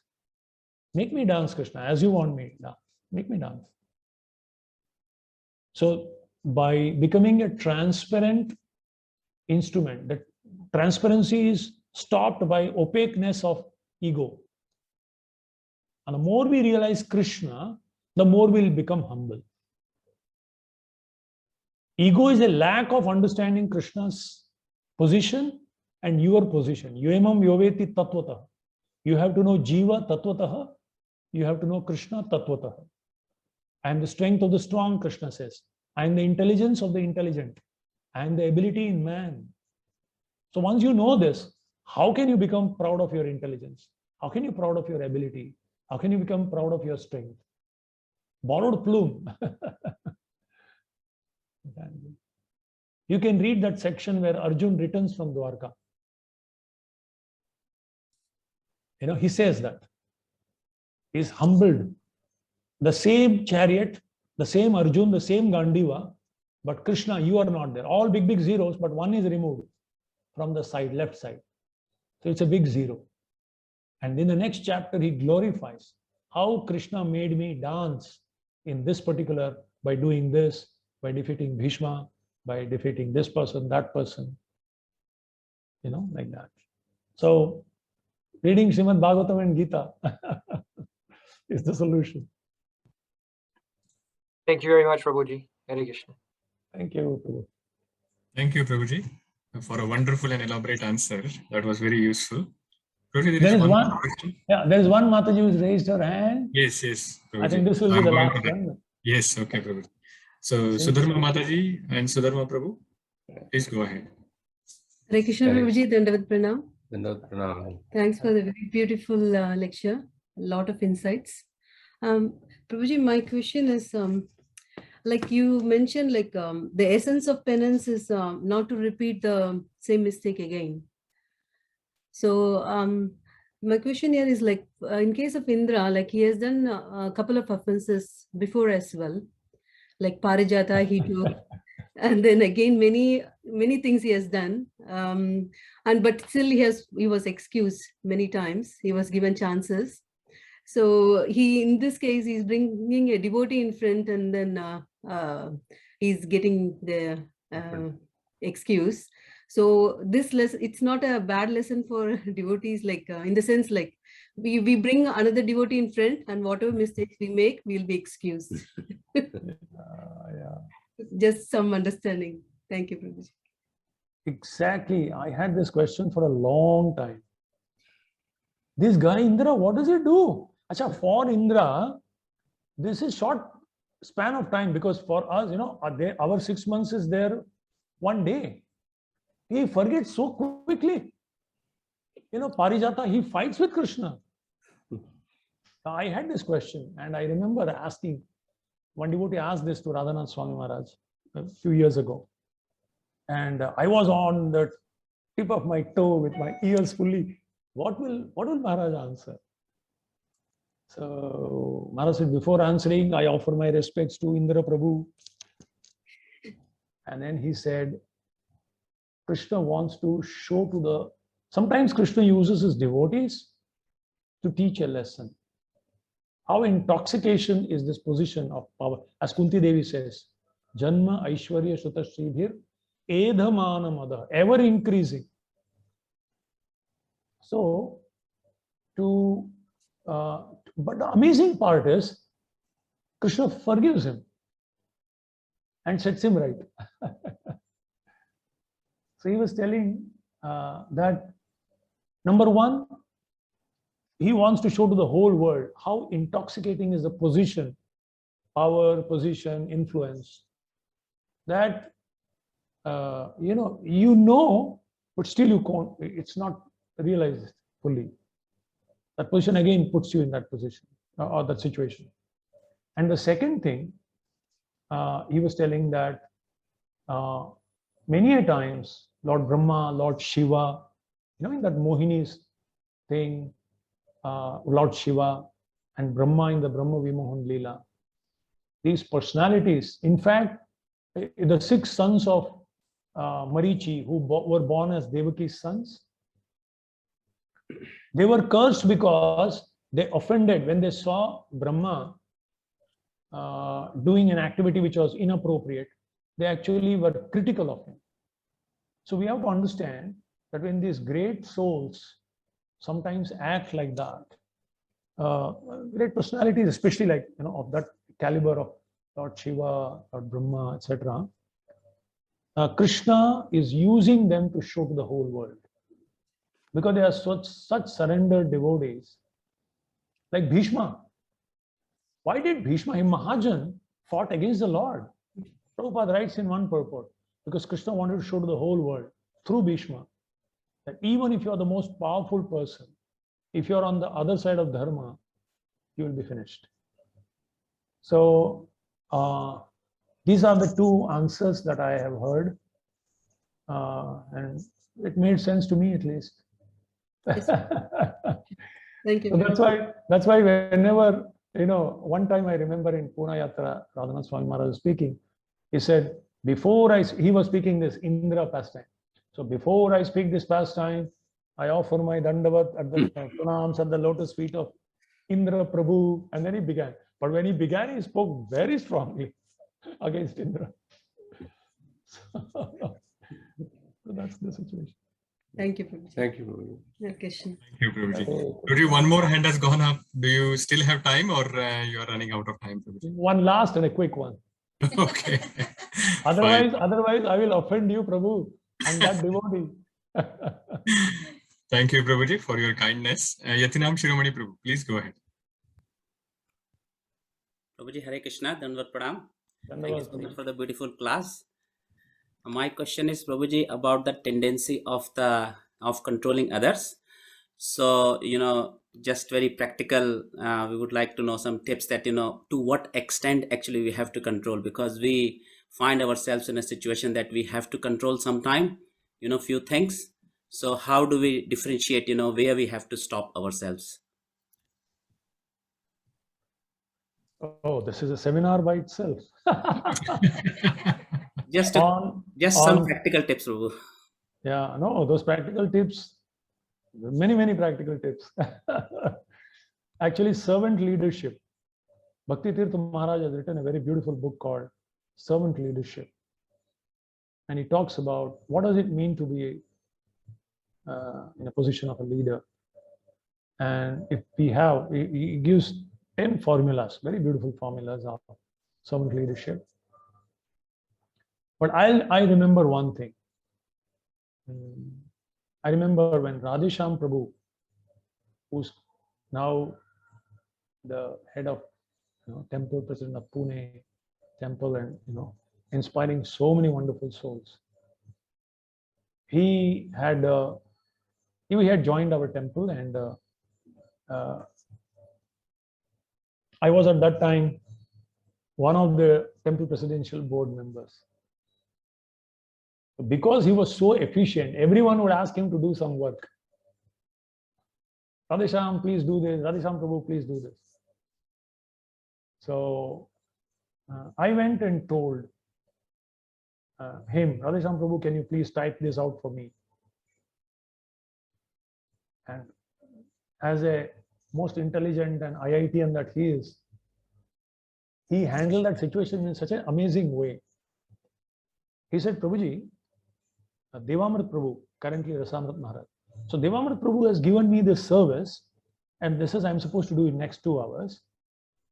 Make me dance, Krishna, as you want me to dance. Make me dance. So by becoming a transparent instrument, that transparency is stopped by opaqueness of ego. And the more we realize Krishna, the more we'll become humble. Ego is a lack of understanding Krishna's position and your position. Yuemam yoveti tattvataha. You have to know Jiva tattvataha. You have to know Krishna tattvataha. I am the strength of the strong, Krishna says. I am the intelligence of the intelligent. I am the ability in man. So once you know this, how can you become proud of your intelligence? How can you be proud of your ability? How can you become proud of your strength? Borrowed plume. You can read that section where Arjun returns from Dwarka. You know, he says that. He's humbled. The same chariot, the same Arjun, the same Gandiva, but Krishna, you are not there. All big, big zeros, but one is removed from the side, left side. So it's a big zero. And in the next chapter, he glorifies how Krishna made me dance in this particular, by doing this, by defeating Bhishma, by defeating this person, that person, you know, like that. So reading Srimad Bhagavatam and Gita is the solution. Thank you very much, Prabhuji. Hare Krishna. Thank you, Prabhu. Thank you, Prabhuji, for a wonderful and elaborate answer. That was very useful. Prabhuji, There is one one. more question. Yeah, there is one Mataji who's raised her hand. Yes, yes. Prabhuji. I think this will be I'm the going last to that. one. Yes, okay, Prabhuji. So Since- Sudharma Mataji and Sudharma Prabhu, please go ahead. Hare Krishna, Hare Prabhuji, Dandavat Pranam. Dandavat Pranam. Thanks for the very beautiful lecture. A lot of insights. Prabhuji, my question is, like you mentioned, like the essence of penance is not to repeat the same mistake again. So my question here is like, in case of Indra, like he has done a couple of offenses before as well, like Parijata, he took, and then again many things he has done, but still he was excused many times. He was given chances. So in this case, he's bringing a devotee in front, and then he's getting the excuse. So this lesson, it's not a bad lesson for devotees, like in the sense like we bring another devotee in front, and whatever mistakes we make, we'll be excused. Yeah. Just some understanding. Thank you, Prabhuji. Exactly. I had this question for a long time. This guy Indra, what does he do? Achha, for Indra, this is short span of time, because for us, you know, our 6 months is there one day. He forgets so quickly. You know, Parijata, he fights with Krishna. I had this question, and I remember asking, one devotee asked this to Radhanath Swami Maharaj a few years ago. And I was on the tip of my toe with my ears fully. What will Maharaj answer? So Maharaj said, before answering, I offer my respects to Indra Prabhu. And then he said, Krishna wants to show to the, sometimes Krishna uses his devotees to teach a lesson. how intoxication is this position of power. As Kunti Devi says, Janma Aishwarya Shuta Sridhir Edhamanamada, ever increasing. So, but the amazing part is, Krishna forgives him and sets him right. So he was telling that, number one, he wants to show to the whole world how intoxicating is the position, power, position, influence, that, but still you can't, it's not realized fully. That position again puts you in that position or that situation. And the second thing, he was telling that many a times, Lord Brahma, Lord Shiva, in that Mohini's thing, Lord Shiva and Brahma in the Brahma Vimohan Leela, these personalities, in fact, the 6 sons of Marichi who were born as Devaki's sons, they were cursed because they offended when they saw Brahma doing an activity which was inappropriate. They actually were critical of him. So we have to understand that when these great souls sometimes act like that, great personalities, especially like, of that caliber of Lord Shiva, Lord Brahma, etc., Krishna is using them to show to the whole world, because they are such surrendered devotees. Like Bhishma. Why did Bhishma, a Mahajan, fought against the Lord? Prabhupada writes in one purport, because Krishna wanted to show to the whole world through Bhishma that even if you are the most powerful person, if you are on the other side of dharma, you will be finished. So these are the 2 answers that I have heard, and it made sense to me at least. Yes. Thank you. So that's why whenever, one time I remember in Pune Yatra, Radhanath Swami Maharaj was speaking, he said, he was speaking this Indra pastime. So before I speak this pastime, I offer my dandavat at the pranams at the lotus feet of Indra Prabhu, and then he began. But when he began, he spoke very strongly against Indra. So that's the situation. Thank you, Prabhuji. Thank you, Prabhuji. Yeah, Krishna. Thank you, Prabhuji. Prabhuji, one more hand has gone up. Do you still have time, or you are running out of time, Prabhuji? One last and a quick one. Okay. Otherwise, I will offend you, Prabhu. I'm that devotee. Thank you, Prabhuji, for your kindness. Yatinam Shiromani Prabhu, please go ahead. Prabhuji, Hare Krishna, Dandavat Pranam. Thank you so Prabhu. much for the beautiful class. My question is, Prabhuji, about the tendency of controlling others. So, just very practical, we would like to know some tips that, to what extent actually we have to control, because we find ourselves in a situation that we have to control sometime, few things. So how do we differentiate, where we have to stop ourselves? Oh, this is a seminar by itself. Just On- some on- practical tips, Prabhu. Yeah, no, those practical tips, many practical tips. Actually, servant leadership. Bhakti Tirtha Maharaj has written a very beautiful book called Servant Leadership. And he talks about what does it mean to be in a position of a leader. And if we have, he gives 10 formulas, very beautiful formulas of servant leadership. But I remember one thing. I remember when Radhesham Prabhu, who's now the head of temple, president of Pune temple, and inspiring so many wonderful souls. He had joined our temple, and I was at that time one of the temple presidential board members. Because he was so efficient, everyone would ask him to do some work. Radhesham, please do this. Radhesham Prabhu, please do this. So I went and told him, Radhesham Prabhu, can you please type this out for me? And as a most intelligent and IITian that he is, he handled that situation in such an amazing way. He said, Prabhuji, Devamrit Prabhu, currently Rasamrit Maharaj. So Devamrit Prabhu has given me this service, and this is I'm supposed to do in next 2 hours.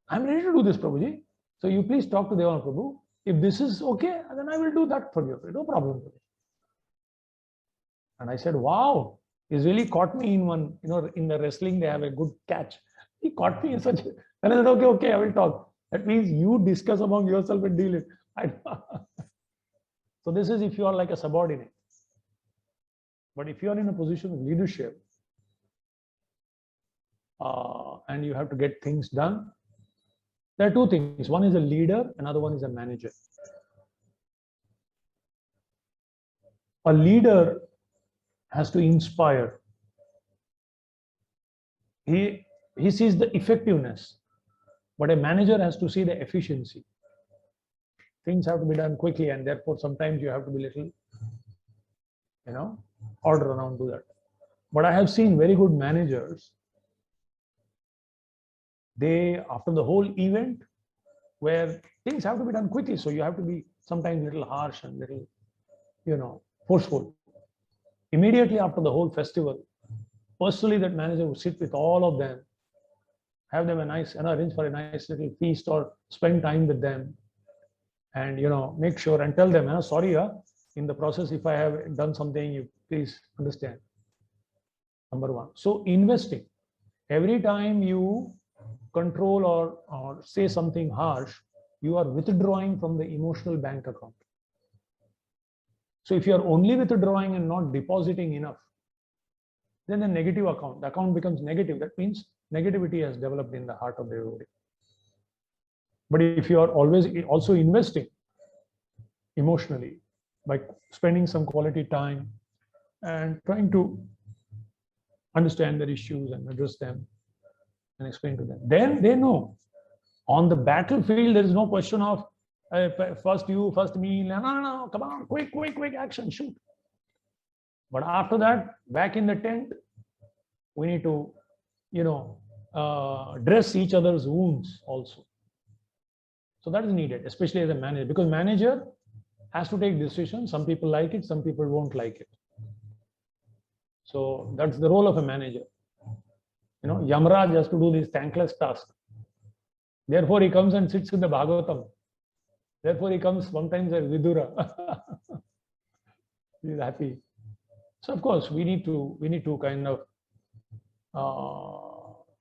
I'm ready to do this, Prabhuji. So you please talk to Devamrit Prabhu. If this is okay, then I will do that for you. No problem. And I said, wow, he's really caught me in one, in the wrestling, they have a good catch. He caught me in such a, and I said, okay, I will talk. That means you discuss among yourself and deal it. So this is if you are like a subordinate. But if you are in a position of leadership, and you have to get things done, there are 2 things. One is a leader, another one is a manager. A leader has to inspire. He sees the effectiveness, but a manager has to see the efficiency. Things have to be done quickly, and therefore sometimes you have to be little, order around to that. But I have seen very good managers. They, after the whole event, where things have to be done quickly, so you have to be sometimes little harsh and little, forceful. Immediately after the whole festival, personally that manager would sit with all of them, have them arrange for a nice little feast or spend time with them, and make sure and tell them, sorry, in the process if I have done something, you please understand. Number 1. So investing, every time you control or say something harsh, you are withdrawing from the emotional bank account. So if you are only withdrawing and not depositing enough, then the negative account, the account becomes negative. That means negativity has developed in the heart of the devotee. But if you are always also investing emotionally by spending some quality time and trying to understand their issues and address them and explain to them, then they know. On the battlefield, there is no question of first you, first me. No, come on, quick action, shoot. But after that, back in the tent, we need to, dress each other's wounds also. So that is needed, especially as a manager, because manager has to take decisions. Some people like it, some people won't like it. So that's the role of a manager. Yamraj has to do this thankless task. Therefore, he comes and sits in the Bhagavatam. Therefore, he comes sometimes as Vidura. He is happy. So, of course, we need to kind of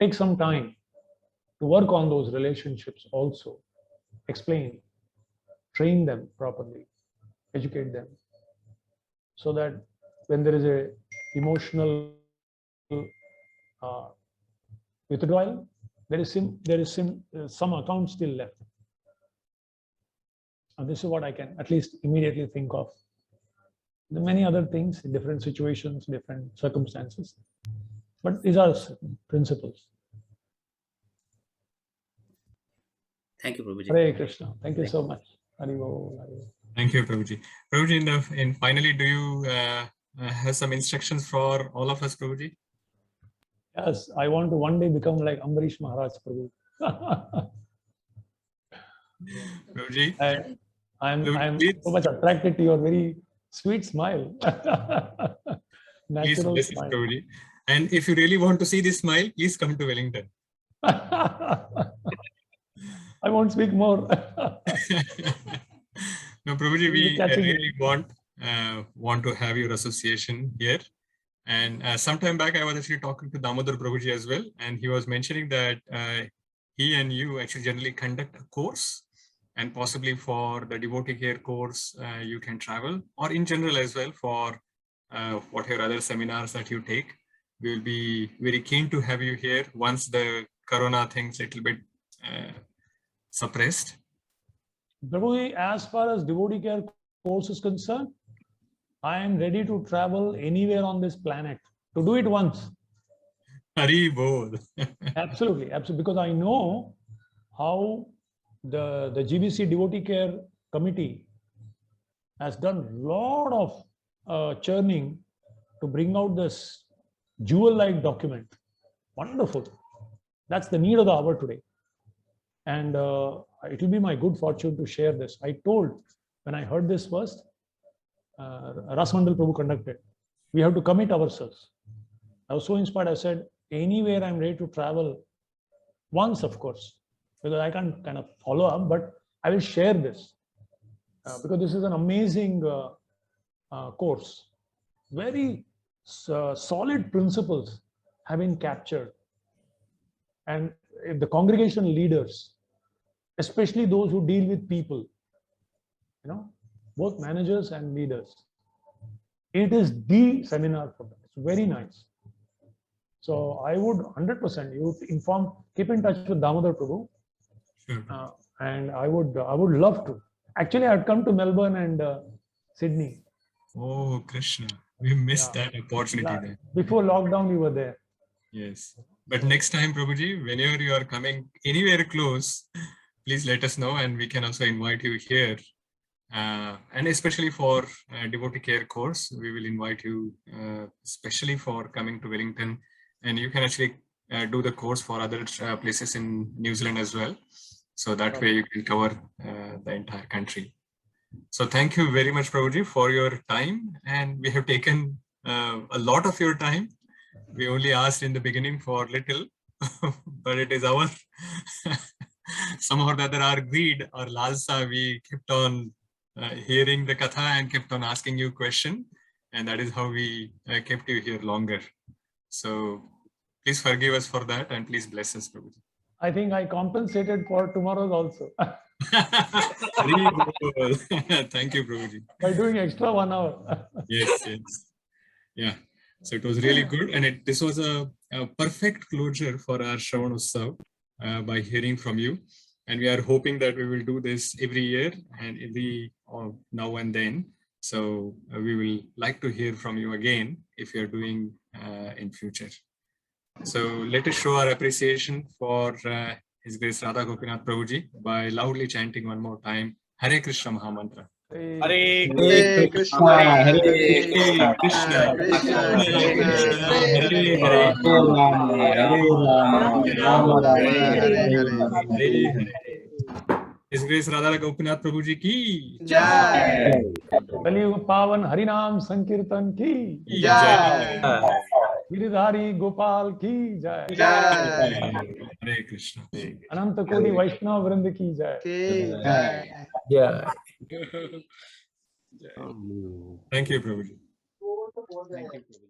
take some time to work on those relationships also. Explain, train them properly, educate them, so that when there is a emotional withdrawal, there is some account still left. And this is what I can at least immediately think of. There are many other things in different situations, different circumstances, but these are principles. Thank you, Prabhuji. Hare Krishna. Thank you so much. Haribol. Thank you, Prabhuji. Prabhuji, finally, do you have some instructions for all of us, Prabhuji? Yes, I want to one day become like Ambarish Maharaj, Prabhu. Prabhuji, And I'm please, so much attracted to your very sweet smile. please Natural bless us, smile. Prabhuji. And if you really want to see this smile, please come to Wellington. I won't speak more. No, Prabhuji, We'll be we catching really want to have your association here. And sometime back, I was actually talking to Damodar Prabhuji as well, and he was mentioning that he and you actually generally conduct a course, and possibly for the devotee care course, you can travel, or in general as well for whatever other seminars that you take. We will be very keen to have you here once the Corona things a little bit suppressed. Prabhu, as far as devotee care course is concerned, I am ready to travel anywhere on this planet to do it once. Hari Bol. Absolutely, absolutely. Because I know how the GBC Devotee Care Committee has done a lot of churning to bring out this jewel-like document. Wonderful. That's the need of the hour today. And it will be my good fortune to share this. I told, when I heard this first, Rasmandal Prabhu conducted, we have to commit ourselves. I was so inspired, I said, anywhere I'm ready to travel, once of course, because I can't kind of follow up, but I will share this. Because this is an amazing course. Very solid principles have been captured. And if the congregation leaders, especially those who deal with people, both managers and leaders, it is the seminar for them. It's very nice. So I would 100% you keep in touch with Damodar Prabhu. Sure. And I would love to. Actually, I'd come to Melbourne and Sydney. Oh, Krishna. We missed that opportunity there. Before lockdown, we were there. Yes. But next time, Prabhuji, whenever you are coming anywhere close, please let us know and we can also invite you here. And especially for devotee care course, we will invite you especially for coming to Wellington, and you can actually do the course for other places in New Zealand as well. So that way you can cover the entire country. So thank you very much, Prabhuji, for your time. And we have taken a lot of your time. We only asked in the beginning for little, but it is our, somehow or the other, our greed, our lalsa, we kept on hearing the katha and kept on asking you question. And that is how we kept you here longer. So please forgive us for that and please bless us, Prabhuji. I think I compensated for tomorrow's also. Thank you, Prabhuji. By doing extra 1 hour. Yes. Yeah. So it was really good. And this was a perfect closure for our Shravan Utsav by hearing from you. And we are hoping that we will do this every year and every now and then. So we will like to hear from you again if you are doing in future. So let us show our appreciation for His Grace Radha Gopinath Prabhuji by loudly chanting one more time Hare Krishna Mahamantra. Hare Krishna, Hare Krishna, Krishna, Hare Krishna, Hare Hare Hare. His Grace Radha Gopinath Prabhuji ki Jai. Kaliyug Pavan Harinam Sankirtan ki Jai. Giridhari Gopal ki jai. Jai. Hare Krishna. Ananta Koti Vaishnava Vrind ki jai. Yeah. Thank you, Prabhuji. Thank you, Prabhuji.